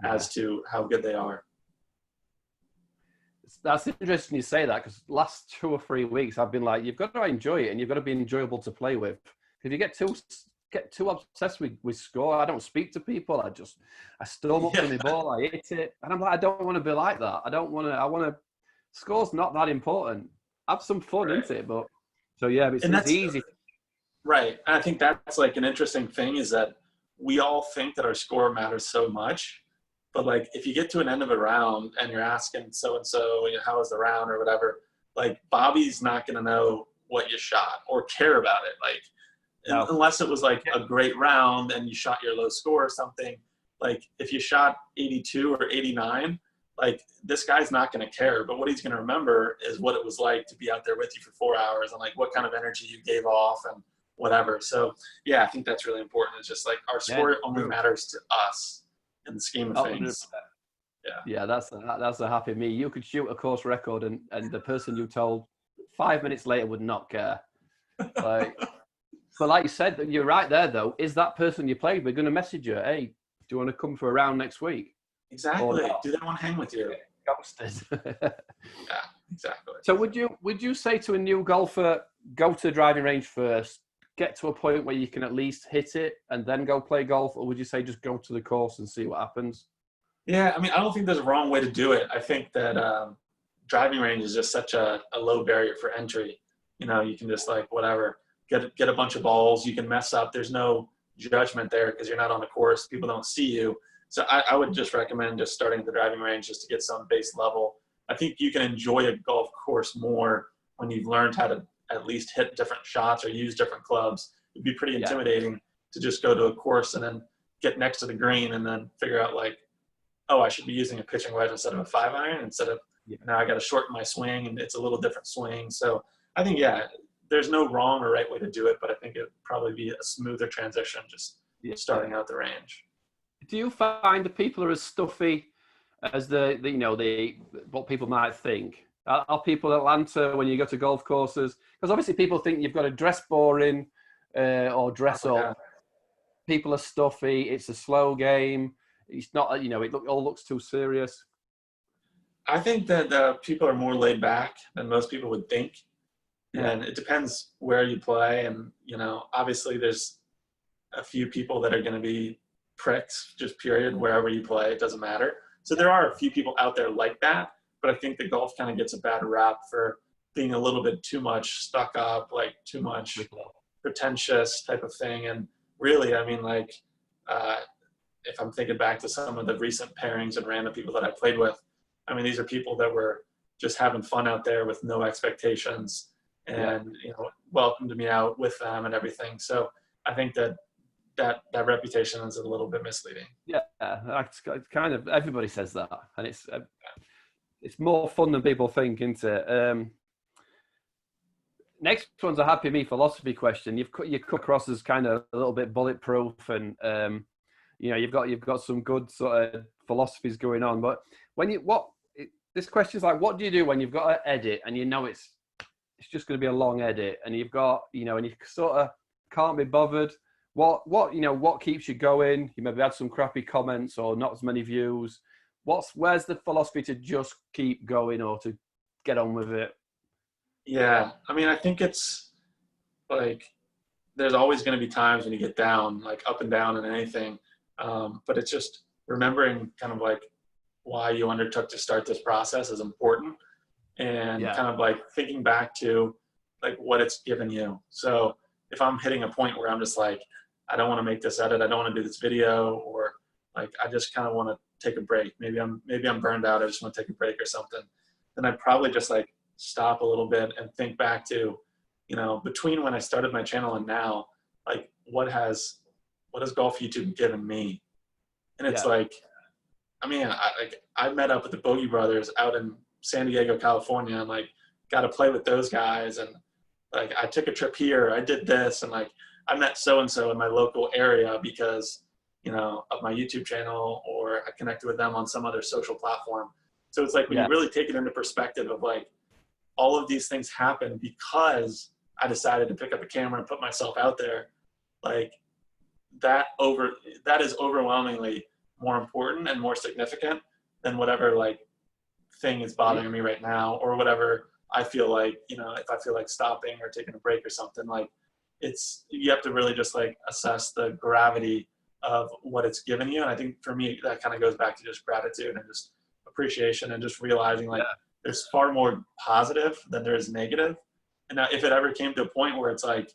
as to how good they are? That's interesting you say that, because last 2 or 3 weeks I've been like, you've got to enjoy it and you've got to be enjoyable to play with. If you get too obsessed with score, I don't speak to people. I storm up to my ball, I hit it, and I'm like, I don't want to be like that. I want to. Score's not that important. Have some fun, isn't it? But it's easy. Right. And I think that's like an interesting thing, is that we all think that our score matters so much. But like, if you get to an end of a round and you're asking so-and-so, how was the round or whatever, like Bobby's not going to know what you shot or care about it. Like, unless it was like a great round and you shot your low score or something. Like if you shot 82 or 89, like this guy's not going to care. But what he's going to remember is what it was like to be out there with you for 4 hours, and like what kind of energy you gave off and whatever. So I think that's really important. It's just like our score only matters to us in the scheme of things. 100%. Yeah, that's a happy me. You could shoot a course record, and the person you told 5 minutes later would not care. Like, but like you said, you're right there though. Is that person you played with going to message you? Hey, do you want to come for a round next week? Exactly. Do they want to hang with you? Ghosted. Yeah, exactly. So would you say to a new golfer, go to the driving range first, get to a point where you can at least hit it, and then go play golf? Or would you say just go to the course and see what happens? Yeah, I mean, I don't think there's a wrong way to do it. I think that driving range is just such a low barrier for entry. You can just like whatever, get a bunch of balls. You can mess up. There's no judgment there because you're not on the course. People don't see you. So I would just recommend just starting at the driving range just to get some base level. I think you can enjoy a golf course more when you've learned how to at least hit different shots or use different clubs. It'd be pretty intimidating to just go to a course and then get next to the green and then figure out like, oh, I should be using a pitching wedge instead of a 5-iron, instead of now I got to shorten my swing and it's a little different swing. So I think, there's no wrong or right way to do it, but I think it'd probably be a smoother transition just starting out the range. Do you find the people are as stuffy as the what people might think? Are people in Atlanta, when you go to golf courses, because obviously people think you've got to dress boring or dress up. People are stuffy. It's a slow game. It's not, it all looks too serious. I think that people are more laid back than most people would think. And it depends where you play. And, obviously there's a few people that are going to be pricks, just period, wherever you play. It doesn't matter. So there are a few people out there like that. But I think the golf kind of gets a bad rap for being a little bit too much stuck up, like too much pretentious type of thing. And really, I mean, like, if I'm thinking back to some of the recent pairings and random people that I played with, I mean, these are people that were just having fun out there with no expectations and, welcomed me out with them and everything. So I think that reputation is a little bit misleading. Yeah, it's kind of, everybody says that. And it's more fun than people think, isn't it? Next one's a happy me philosophy question. You come across as kind of a little bit bulletproof, and you've got some good sort of philosophies going on. But this question is like, what do you do when you've got to edit and it's just going to be a long edit, and you've got and you sort of can't be bothered? What keeps you going? You maybe had some crappy comments or not as many views. Where's the philosophy to just keep going or to get on with it? Yeah, I mean, I think it's like there's always going to be times when you get down, like up and down in anything. But it's just remembering kind of like why you undertook to start this process is important, and kind of like thinking back to like what it's given you. So if I'm hitting a point where I'm just like, I don't want to make this edit, I don't want to do this video, or like I just kind of want to take a break. Maybe I'm burned out. I just want to take a break or something. Then I'd probably just like stop a little bit and think back to, between when I started my channel and now, like what has Golf YouTube given me? And it's like, I mean, I met up with the Bogey Brothers out in San Diego, California, and like got to play with those guys. And like I took a trip here, I did this, and like I met so and so in my local area because, you know, of my YouTube channel, or I connected with them on some other social platform. So it's like when Yeah. you really take it into perspective of like all of these things happen because I decided to pick up a camera and put myself out there. Like that is overwhelmingly more important and more significant than whatever like thing is bothering me right now, or whatever I feel like, you know, if I feel like stopping or taking a break or something. Like you have to really just like assess the gravity of what it's given you. And I think for me, that kind of goes back to just gratitude and just appreciation and just realizing like there's far more positive than there is negative. And now if it ever came to a point where it's like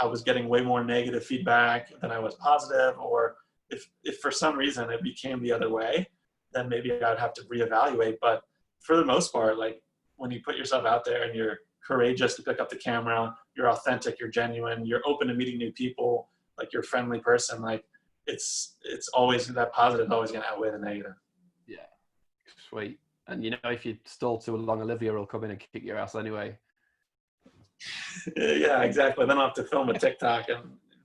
I was getting way more negative feedback than I was positive, or if for some reason it became the other way, then maybe I'd have to reevaluate. But for the most part, like when you put yourself out there and you're courageous to pick up the camera, you're authentic, you're genuine, you're open to meeting new people, like you're a friendly person, like it's always, that positive is always going to outweigh the negative. Yeah. Sweet. And you know, if you stall too long, Olivia will come in and kick your ass anyway. Yeah, exactly. Then I'll have to film a TikTok and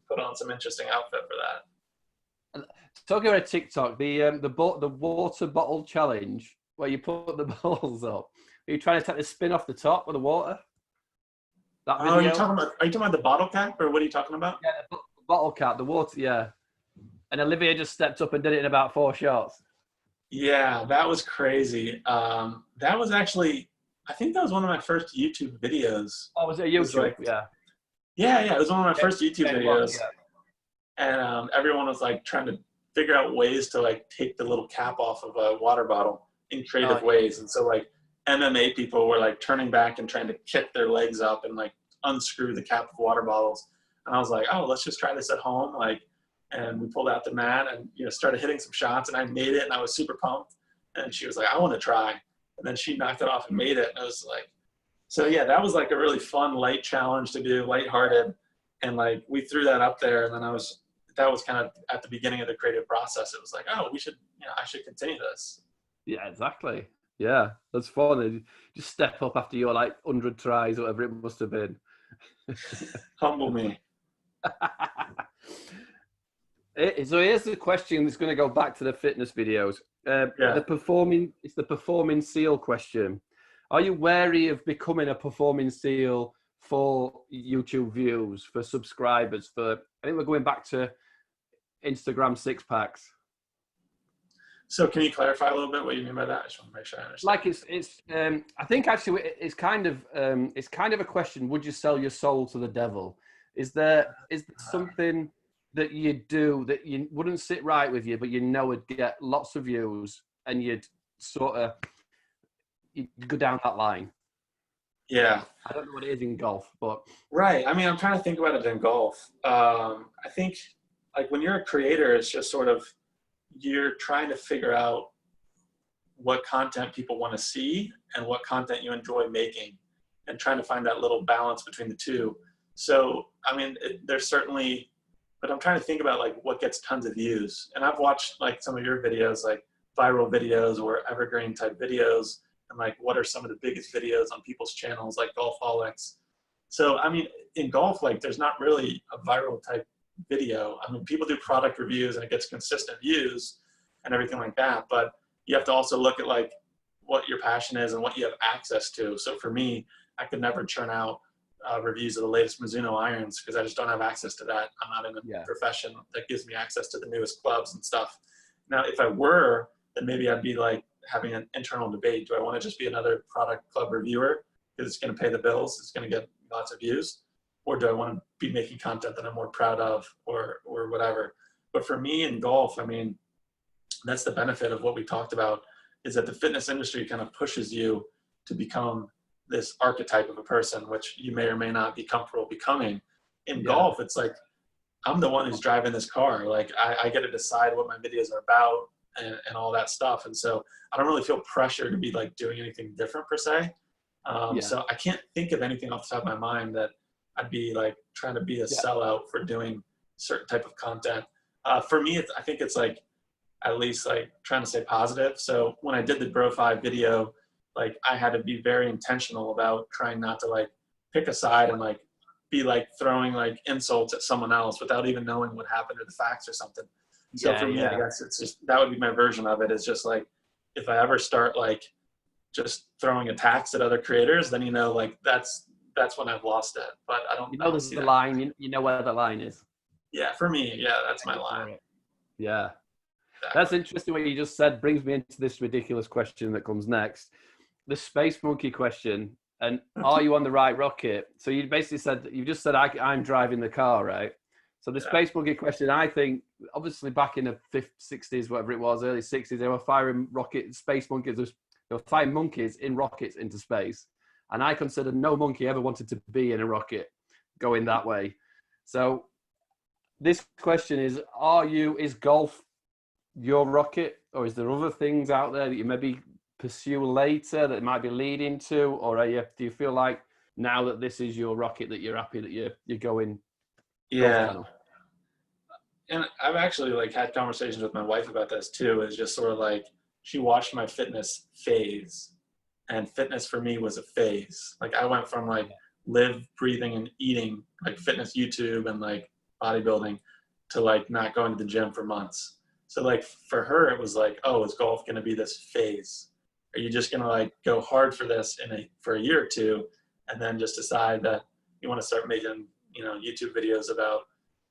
put on some interesting outfit for that. Talking about TikTok, the water bottle challenge where you put the bottles up. Are you trying to take the spin off the top of the water? That video? Oh, are you talking about the bottle cap, or what are you talking about? Yeah, the bottle cap, the water, yeah. And Olivia just stepped up and did it in about 4 shots. Yeah, that was crazy. That was actually, I think that was one of my first YouTube videos. Oh, was it a YouTube? Like, yeah. Yeah, it was one of my first YouTube videos. Yeah. And everyone was like trying to figure out ways to like take the little cap off of a water bottle in creative ways. And so like MMA people were like turning back and trying to kick their legs up and like unscrew the cap of water bottles. And I was like, oh, let's just try this at home. Like, and we pulled out the mat and, you know, started hitting some shots, and I made it and I was super pumped. And she was like, I want to try. And then she knocked it off and made it. And I was like, so yeah, that was like a really fun, light challenge to do, lighthearted. And like, we threw that up there, and then that was kind of at the beginning of the creative process. It was like, oh, I should continue this. Yeah, exactly. Yeah, that's fun. Just step up after your like 100 tries, whatever it must have been. Humble me. So here's the question that's going to go back to the fitness videos. It's the performing SEAL question. Are you wary of becoming a performing SEAL for YouTube views, for subscribers? I think we're going back to Instagram six packs. So can you clarify a little bit what you mean by that? I just want to make sure I understand. Like I think actually it's kind of a question. Would you sell your soul to the devil? Is there something that you do that you wouldn't sit right with you, but you know would get lots of views, and you'd go down that line? Yeah. I don't know what it is in golf, but right. I mean, I'm trying to think about it in golf. I think like when you're a creator, it's just sort of, you're trying to figure out what content people want to see and what content you enjoy making, and trying to find that little balance between the two. So, I mean, there's certainly, but I'm trying to think about like what gets tons of views. And I've watched like some of your videos, like viral videos or evergreen type videos, and like what are some of the biggest videos on people's channels, like Golfaholics. So, I mean, in golf, like there's not really a viral type video. I mean, people do product reviews and it gets consistent views and everything like that, but you have to also look at like what your passion is and what you have access to. So for me, I could never churn out reviews of the latest Mizuno irons because I just don't have access to that. I'm not in a profession that gives me access to the newest clubs and stuff. Now, if I were, then maybe I'd be like having an internal debate. Do I want to just be another product club reviewer because it's going to pay the bills, it's going to get lots of views? Or do I want to be making content that I'm more proud of, or whatever? But for me in golf, I mean, that's the benefit of what we talked about, is that the fitness industry kind of pushes you to become this archetype of a person, which you may or may not be comfortable becoming. In golf, it's like, I'm the one who's driving this car. Like I get to decide what my videos are about and all that stuff. And so I don't really feel pressure to be like doing anything different per se. So I can't think of anything off the top of my mind that I'd be like trying to be a sellout for doing certain type of content. For me, I think it's like, at least like trying to stay positive. So when I did the Bro 5 video, like I had to be very intentional about trying not to like pick a side and like be like throwing like insults at someone else without even knowing what happened to the facts or something. So for me, I guess it's just, that would be my version of it. It's just like, if I ever start like just throwing attacks at other creators, then, you know, like that's when I've lost it. But I don't, You know, there's the line, you know where the line is. Yeah, for me, yeah, that's my line. Yeah. That's interesting what you just said. Brings me into this ridiculous question that comes next. The Space Monkey question. And are you on the right rocket? So you basically said, you just said, I'm driving the car, right? So the Space Monkey question, I think, obviously back in the 50s, 60s, whatever it was, early 60s, they were firing space monkeys. They were firing monkeys in rockets into space. And I consider no monkey ever wanted to be in a rocket going that way. So this question is golf your rocket, or is there other things out there that you maybe pursue later that might be leading to, or do you feel like now that this is your rocket that you're happy that you're going? Yeah. And I've actually like had conversations with my wife about this too. Is just sort of like, she watched my fitness phase, and fitness for me was a phase. Like I went from like live, breathing, and eating like fitness YouTube and like bodybuilding to like not going to the gym for months. So like for her, it was like, oh, is golf going to be this phase? Are you just going to like go hard for this for a year or two, and then just decide that you want to start making, you know, YouTube videos about,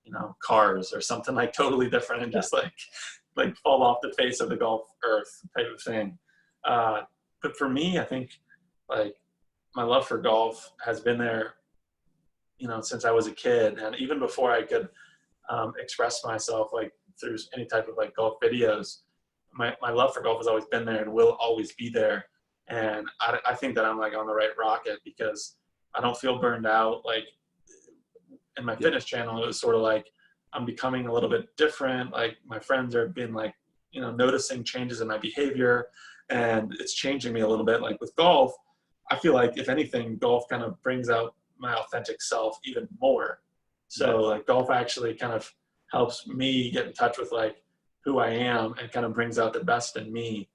you know, cars or something like totally different, and just like fall off the face of the golf earth type of thing. But for me, I think like my love for golf has been there, you know, since I was a kid, and even before I could express myself like through any type of like golf videos. My love for golf has always been there and will always be there. And I think that I'm like on the right rocket because I don't feel burned out. Like in my fitness channel, it was sort of like I'm becoming a little bit different. Like my friends are been like, you know, noticing changes in my behavior, and it's changing me a little bit. Like with golf, I feel like if anything, golf kind of brings out my authentic self even more. So like golf actually kind of helps me get in touch with like who I am and kind of brings out the best in me,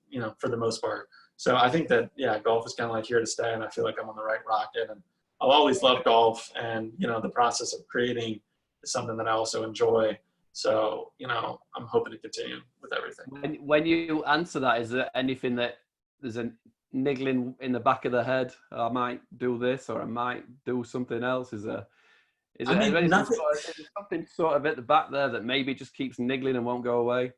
you know, for the most part. So I think that, yeah, golf is kind of like here to stay, and I feel like I'm on the right rocket, and I'll always love golf, and, you know, the process of creating is something that I also enjoy. So, you know, I'm hoping to continue with everything. When you answer that, is there anything that there's a niggling in the back of the head? I might do this, or I might do something else. Is there something sort of at the back there that maybe just keeps niggling and won't go away?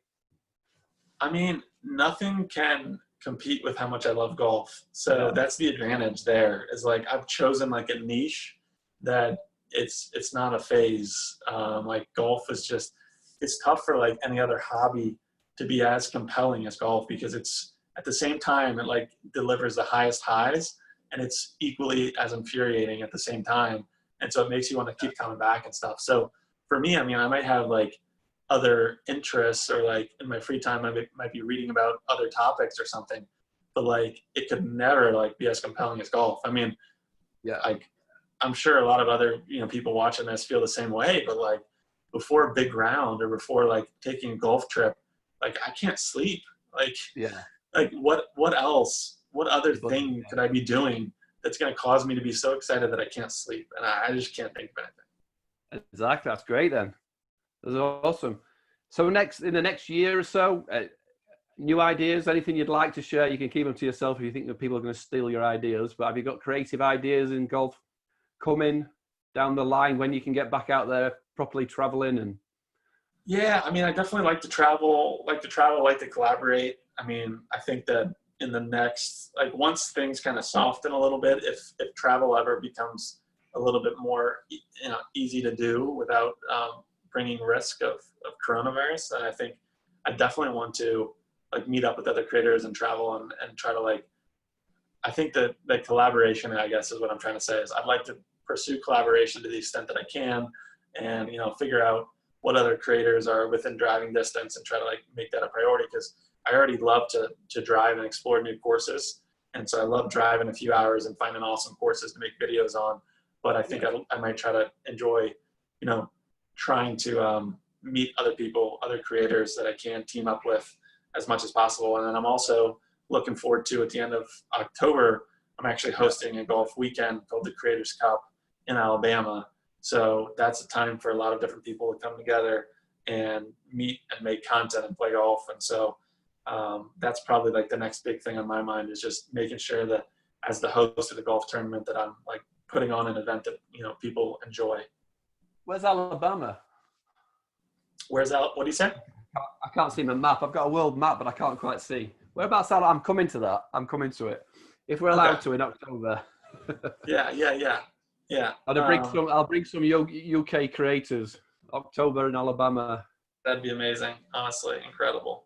I mean, nothing can compete with how much I love golf. So that's the advantage there, is like I've chosen like a niche that it's not a phase. Like golf is just, it's tough for like any other hobby to be as compelling as golf, because it's at the same time, it like delivers the highest highs, and it's equally as infuriating at the same time. And so it makes you want to keep coming back and stuff. So for me, I mean, I might have like other interests, or like in my free time, I might be reading about other topics or something, but like it could never like be as compelling as golf. I mean, like I'm sure a lot of other, you know, people watching this feel the same way, but like before a big round or before like taking a golf trip, like I can't sleep. Like, like what else, what other thing could I be doing that's going to cause me to be so excited that I can't sleep? And I just can't think of anything. Exactly. That's great then. That's awesome. So in the next year or so, new ideas, anything you'd like to share? You can keep them to yourself if you think that people are going to steal your ideas, but have you got creative ideas in golf coming down the line when you can get back out there properly traveling? And yeah, I mean, I definitely like to travel, like to collaborate. I mean, I think that in the next, like once things kind of soften a little bit, if travel ever becomes a little bit more, you know, easy to do without bringing risk of coronavirus, then I think I definitely want to like meet up with other creators and travel and try to like, I think that the collaboration, I guess, is what I'm trying to say, is I'd like to pursue collaboration to the extent that I can, and, you know, figure out what other creators are within driving distance and try to like make that a priority, because I already love to drive and explore new courses. And so I love driving a few hours and finding awesome courses to make videos on. But I think I might try to enjoy, you know, trying to meet other people, other creators that I can team up with as much as possible. And then I'm also looking forward to, at the end of October, I'm actually hosting a golf weekend called the Creators Cup in Alabama. So that's a time for a lot of different people to come together and meet and make content and play golf. And so that's probably like the next big thing on my mind, is just making sure that as the host of the golf tournament that I'm like putting on an event that, you know, people enjoy. Where's Alabama? Where's that? What do you say? I can't see my map. I've got a world map, but I can't quite see. Whereabouts? I'm coming to that. I'm coming to it. If we're allowed to in October. Yeah. I'll bring some UK creators. October in Alabama. That'd be amazing. Honestly, incredible.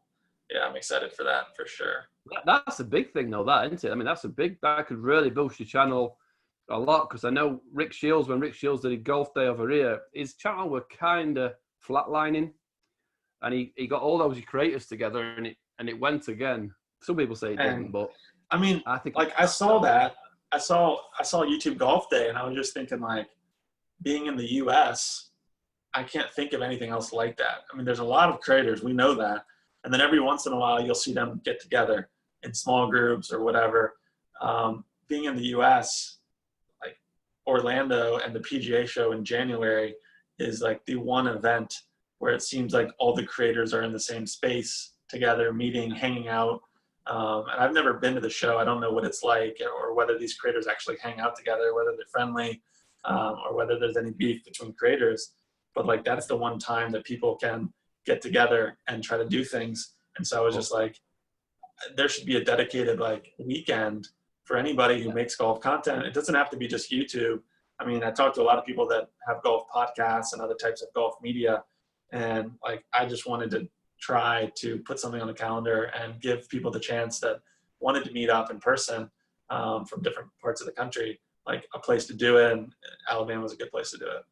Yeah, I'm excited for that for sure. That's a big thing, though, that, isn't it? I mean, that could really boost your channel a lot, because I know Rick Shields, when Rick Shields did a golf day over here, his channel were kind of flatlining, and he got all those creators together, and it went again. Some people say it didn't, but I mean, I think like I saw that. I saw YouTube Golf Day, and I was just thinking, like, being in the US, I can't think of anything else like that. I mean, there's a lot of creators, we know that. And then every once in a while, you'll see them get together in small groups or whatever. Being in the US, like Orlando and the PGA show in January is like the one event where it seems like all the creators are in the same space together, meeting, hanging out. And I've never been to the show. I don't know what it's like, or whether these creators actually hang out together, whether they're friendly, or whether there's any beef between creators. But like, that's the one time that people can get together and try to do things. And so I was just like, there should be a dedicated like weekend for anybody who makes golf content. It doesn't have to be just YouTube. I mean, I talked to a lot of people that have golf podcasts and other types of golf media. And like, I just wanted to try to put something on the calendar and give people the chance that wanted to meet up in person from different parts of the country, like a place to do it. And Alabama was a good place to do it.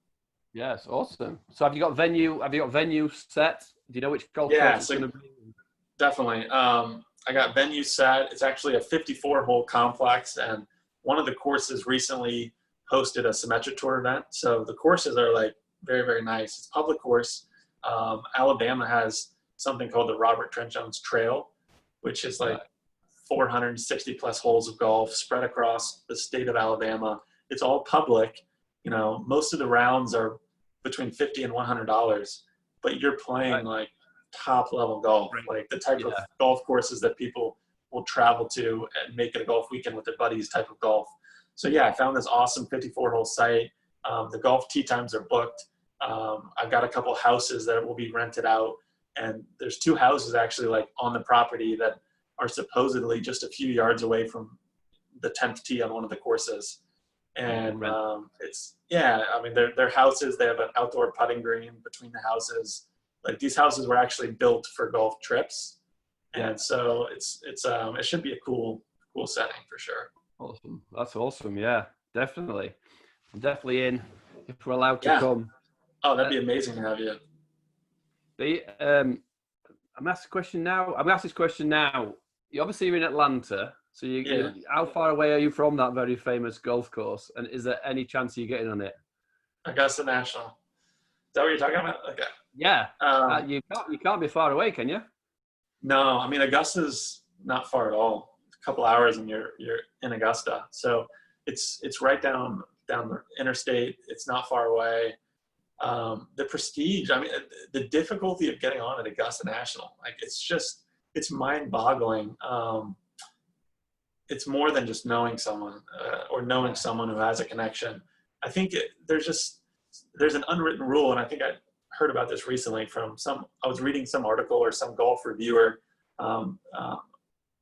Yes, awesome. So have you got venue set? Do you know which golf course it's going to be? Definitely. I got venue set. It's actually a 54-hole complex, and one of the courses recently hosted a Symmetric Tour event. So the courses are like very, very nice. It's a public course. Alabama has something called the Robert Trent Jones Trail, which is like 460 plus holes of golf spread across the state of Alabama. It's all public. You know, most of the rounds are between $50 and $100, but you're playing like top level golf, like the type of golf courses that people will travel to and make it a golf weekend with their buddies type of golf. So yeah, I found this awesome 54-hole site. The golf tee times are booked. I've got a couple houses that will be rented out, and there's 2 houses actually like on the property that are supposedly just a few yards away from the 10th tee on one of the courses. And it's, I mean, they're houses. They have an outdoor putting green between the houses. Like, these houses were actually built for golf trips. And so it should be a cool setting for sure. Awesome. That's awesome. Yeah, definitely. I'm definitely in if we're allowed to come. Oh, that'd be amazing to have you. I'm asked this question now. You obviously you're in Atlanta. So how far away are you from that very famous golf course? And is there any chance of you getting on it? Augusta National. Is that what you're talking about? Okay. Yeah. You can't be far away, can you? No, I mean, Augusta's not far at all. A couple hours and you're in Augusta. So it's right down the interstate. It's not far away. The prestige, I mean, the difficulty of getting on at Augusta National, like, it's mind-boggling. It's more than just knowing someone or knowing someone who has a connection. I think there's an unwritten rule, and I think I heard about this recently I was reading some article or some golf reviewer.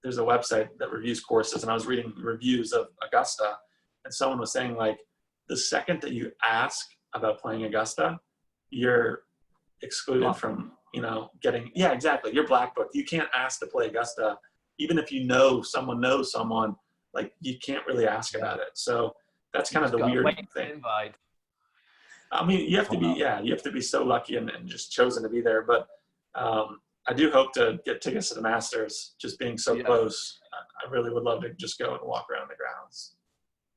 There's a website that reviews courses, and I was reading reviews of Augusta, and someone was saying, like, the second that you ask about playing Augusta, you're excluded from, getting, exactly. You're black booked. You can't ask to play Augusta. Even if someone knows someone, like, you can't really ask about it. So that's kind of the weird thing. I mean, you have to be so lucky and just chosen to be there. But I do hope to get tickets to the Masters, just being so close. I really would love to just go and walk around the grounds.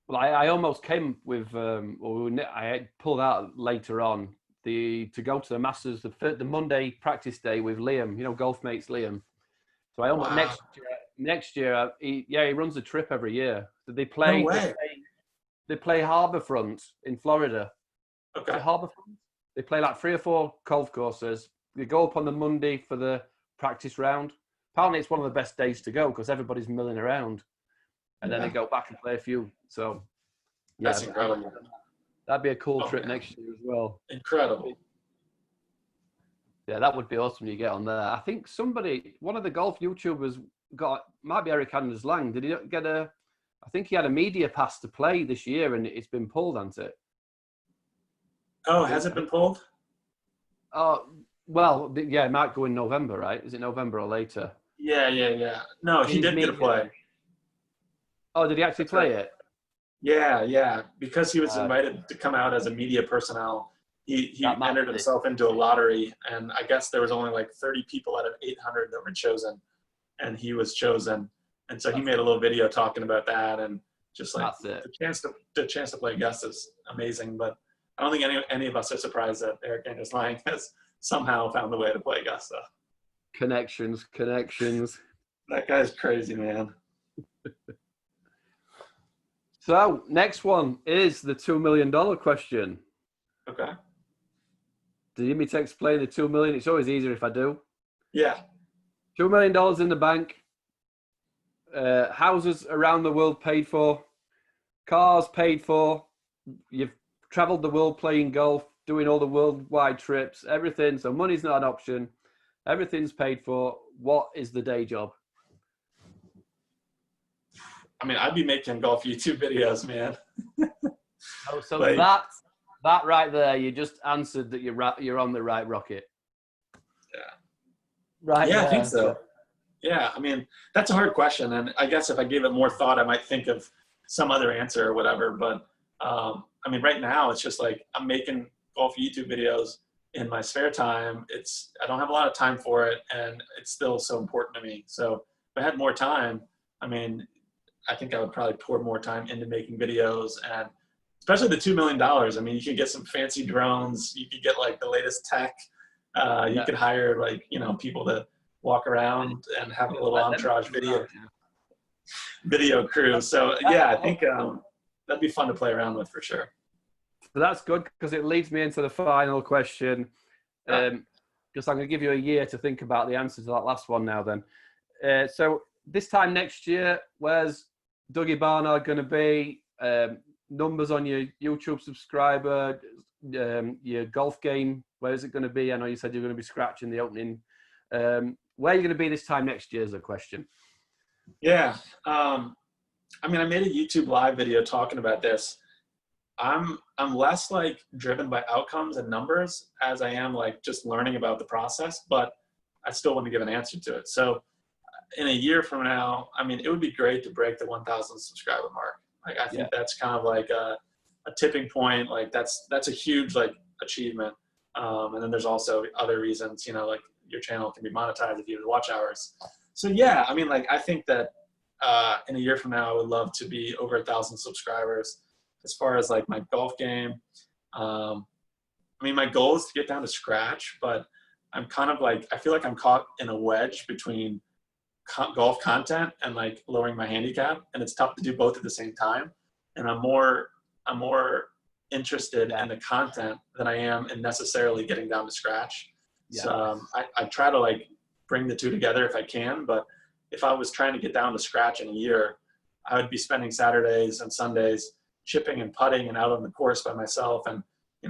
Well, I almost came with, I pulled out later on to go to the Masters the Monday practice day with Liam, golf mates Liam. So I almost Wow. next year he runs a trip every year. They No play way. they play Harbourfront in Florida. Okay. Harbourfront. They play like 3 or 4 golf courses. They go up on the Monday for the practice round. Apparently, it's one of the best days to go because everybody's milling around, and then they go back and play a few. So, yeah, That's incredible. That'd be a cool trip next year as well. Incredible. Yeah, that would be awesome. You get on there. I think one of the golf YouTubers might be Eric Anders Lang. Did he get I think he had a media pass to play this year, and it's been pulled, hasn't it? Oh, has it been pulled? Oh, well, yeah, it might go in November, right? Is it November or later? Yeah. No, he did get a play. Oh, did he actually play it? Yeah. Because he was invited to come out as a media personnel, he entered himself into a lottery, and I guess there was only like 30 people out of 800 that were chosen, and he was chosen. And so he made a little video talking about that, and just like the chance to play Augusta is amazing. But I don't think any of us are surprised that Eric Anders Lang has somehow found the way to play Augusta. Connections. That guy's crazy, man. So next one is the $2 million question. Okay. Do you need me to explain the $2 million? It's always easier if I do. Yeah. $2 million in the bank. Houses around the world paid for. Cars paid for. You've traveled the world playing golf, doing all the worldwide trips, everything. So money's not an option. Everything's paid for. What is the day job? I mean, I'd be making golf YouTube videos, man. So like, that right there, you just answered that you're on the right rocket. Yeah. Right. Yeah, I think so. Yeah, I mean, that's a hard question, and I guess if I gave it more thought, I might think of some other answer or whatever. But I mean, right now it's just like I'm making golf YouTube videos in my spare time. I don't have a lot of time for it, and it's still so important to me. So if I had more time, I mean, I think I would probably pour more time into making videos, and especially the $2 million. I mean, you could get some fancy drones. You could get like the latest tech. You could hire like, people to walk around and have a little entourage video crew. So yeah, I think that'd be fun to play around with for sure. So that's good because it leads me into the final question. Just I'm going to give you a year to think about the answer to that last one now then. So this time next year, where's Dougie Barnard going to be? Numbers on your YouTube subscriber, your golf game, where is it going to be? I know you said you're going to be scratching the opening. Where are you going to be this time next year is a question. Yeah. I mean, I made a YouTube live video talking about this. I'm less like driven by outcomes and numbers as I am like just learning about the process, but I still want to give an answer to it. So in a year from now, I mean, it would be great to break the 1,000 subscriber mark. Like, I think that's kind of like a tipping point. Like that's a huge like achievement. And then there's also other reasons, like your channel can be monetized if you have watch hours. So yeah, I mean, like, I think that in a year from now, I would love to be over 1,000 subscribers. As far as like my golf game, I mean, my goal is to get down to scratch, but I'm kind of like, I feel like I'm caught in a wedge between golf content and like lowering my handicap, and it's tough to do both at the same time. And I'm more interested in the content than I am in necessarily getting down to scratch. Yeah. So I try to like bring the two together if I can, but if I was trying to get down to scratch in a year, I would be spending Saturdays and Sundays chipping and putting and out on the course by myself. And,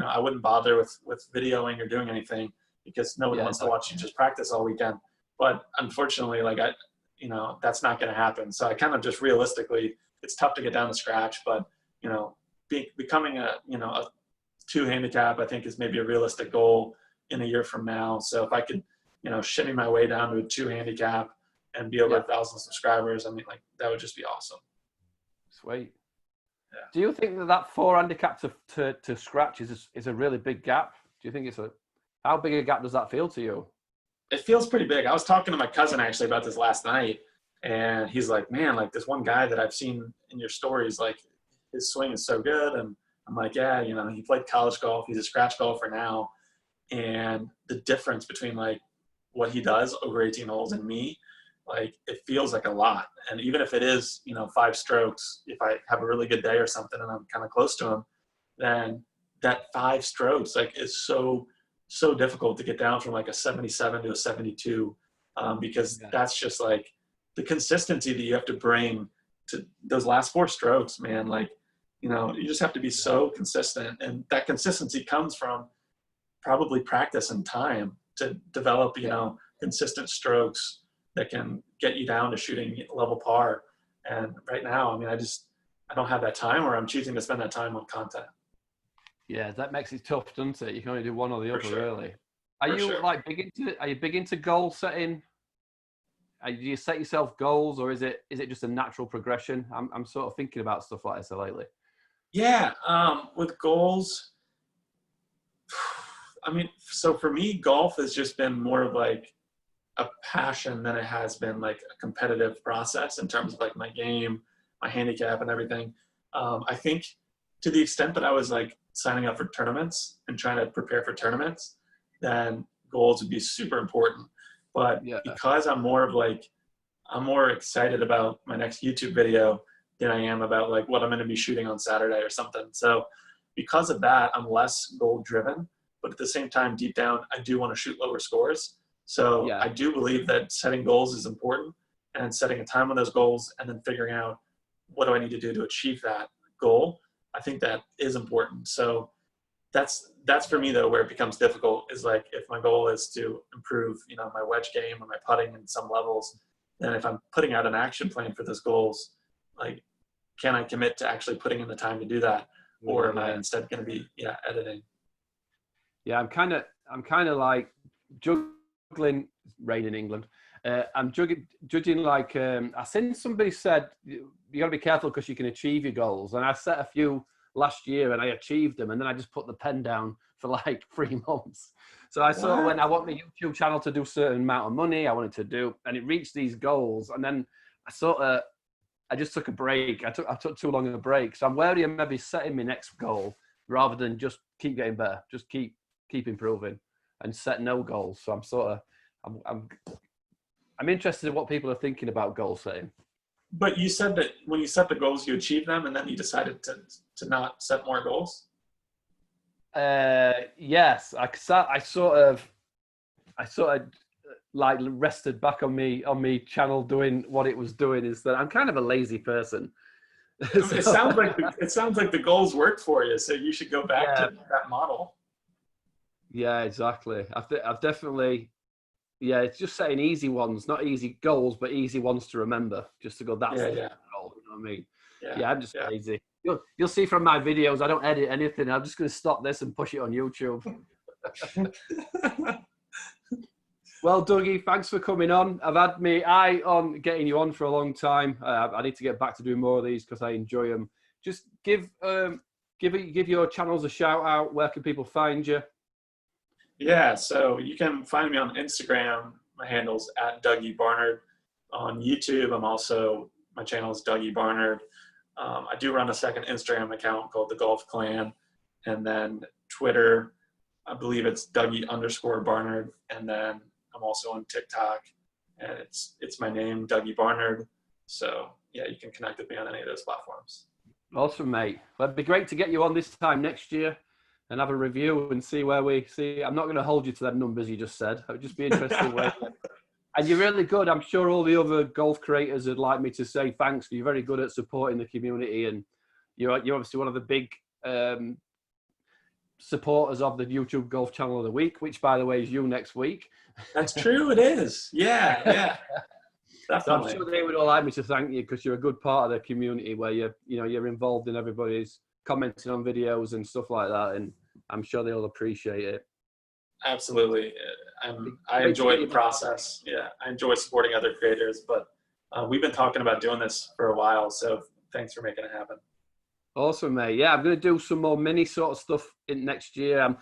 I wouldn't bother with videoing or doing anything because nobody wants to watch you just practice all weekend. But unfortunately, like that's not going to happen. So I kind of just realistically, it's tough to get down to scratch, but, becoming a 2 handicap, I think is maybe a realistic goal in a year from now. So if I could, shimmy my way down to a 2 handicap and be over 1,000 subscribers, I mean, like, that would just be awesome. Sweet. Yeah. Do you think that 4 handicap to scratch is a really big gap? Do you think how big a gap does that feel to you? It feels pretty big. I was talking to my cousin actually about this last night, and he's like, man, like this one guy that I've seen in your stories, like his swing is so good. And I'm like, yeah, he played college golf. He's a scratch golfer now. and the difference between like what he does over 18 holes and me, like it feels like a lot. And even if it is, 5 strokes, if I have a really good day or something and I'm kind of close to him, then that 5 strokes like is so difficult to get down from like a 77 to a 72, because that's just like the consistency that you have to bring to those last 4 strokes, man. Like, you just have to be so consistent, and that consistency comes from probably practice and time to develop, consistent strokes that can get you down to shooting level par. And right now, I mean, I don't have that time, or I'm choosing to spend that time on content. Yeah, that makes it tough, doesn't it? You can only do one or the other, sure. really. Are you big into goal setting? Do you set yourself goals, or is it just a natural progression? I'm sort of thinking about stuff like this lately. Yeah, with goals, I mean, so for me, golf has just been more of like a passion than it has been like a competitive process in terms of like my game, my handicap, and everything. I think to the extent that I was like signing up for tournaments and trying to prepare for tournaments, then goals would be super important. But because I'm more excited about my next YouTube video than I am about like what I'm going to be shooting on Saturday or something. So because of that, I'm less goal driven, but at the same time, deep down, I do want to shoot lower scores. So I do believe that setting goals is important, and setting a time on those goals and then figuring out what do I need to do to achieve that goal. I think that is important. So that's for me though, where it becomes difficult is like, if my goal is to improve, my wedge game or my putting in some levels, then if I'm putting out an action plan for those goals, like, can I commit to actually putting in the time to do that? Or am I instead going to be, editing? Yeah, I'm kind of like juggling rain in England. I'm judging like, I seen somebody said, you got to be careful because you can achieve your goals. And I set a few last year and I achieved them. And then I just put the pen down for like 3 months. So I saw when I want the YouTube channel to do a certain amount of money, I wanted to do, and it reached these goals. And then I just took a break. I took too long of a break. So I'm wary of maybe setting my next goal rather than just keep getting better, just keep improving and set no goals. So I'm interested in what people are thinking about goal setting. But you said that when you set the goals, you achieve them, and then you decided to not set more goals? Yes, I sort of like rested back on me channel doing what it was doing. Is that I'm kind of a lazy person. It sounds like the goals worked for you, so you should go back to that model. Yeah, exactly. I've definitely, it's just setting easy ones, not easy goals, but easy ones to remember. Just to go, that's the goal. You know what I mean? Yeah, I'm just lazy. You'll see from my videos, I don't edit anything. I'm just going to stop this and push it on YouTube. Well, Dougie, thanks for coming on. I've had my eye on getting you on for a long time. I need to get back to doing more of these because I enjoy them. Just give your channels a shout out. Where can people find you? Yeah, so you can find me on Instagram. My handle's @Dougie Barnard. On YouTube, my channel is Dougie Barnard. I do run a second Instagram account called The Golf Clan. And then Twitter, I believe it's Dougie_Barnard. And then I'm also on TikTok, and it's my name, Dougie Barnard. So yeah, you can connect with me on any of those platforms. Awesome, mate. Well, it'd be great to get you on this time next year and have a review and see where we see. I'm not going to hold you to them numbers you just said. It would just be interesting. And you're really good. I'm sure all the other golf creators would like me to say thanks. You're very good at supporting the community, and you're obviously one of the big supporters of the YouTube Golf Channel of the Week, which, by the way, is you next week. That's true. It is. Yeah. So I'm sure they would all like me to thank you because you're a good part of the community where you're involved in everybody's commenting on videos and stuff like that, and I'm sure they'll appreciate it. Absolutely. I enjoy the process. Yeah, I enjoy supporting other creators, but we've been talking about doing this for a while, so thanks for making it happen. Awesome, mate. Yeah, I'm going to do some more mini sort of stuff in next year.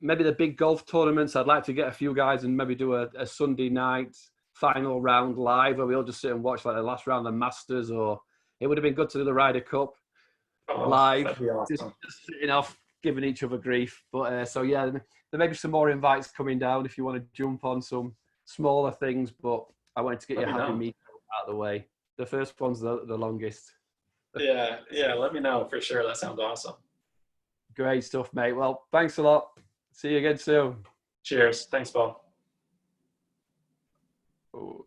Maybe the big golf tournaments, I'd like to get a few guys and maybe do a Sunday night final round live where we all just sit and watch like the last round of the Masters, or it would have been good to do the Ryder Cup live. That'd be awesome. Just sitting off, giving each other grief. But so yeah, there may be some more invites coming down if you want to jump on some smaller things, but I wanted to get Let your me happy know. meet out of the way. The first one's the longest. Yeah, let me know for sure. That sounds awesome. Great stuff, mate. Well, thanks a lot. See you again soon. Cheers. Thanks, Paul. Oh.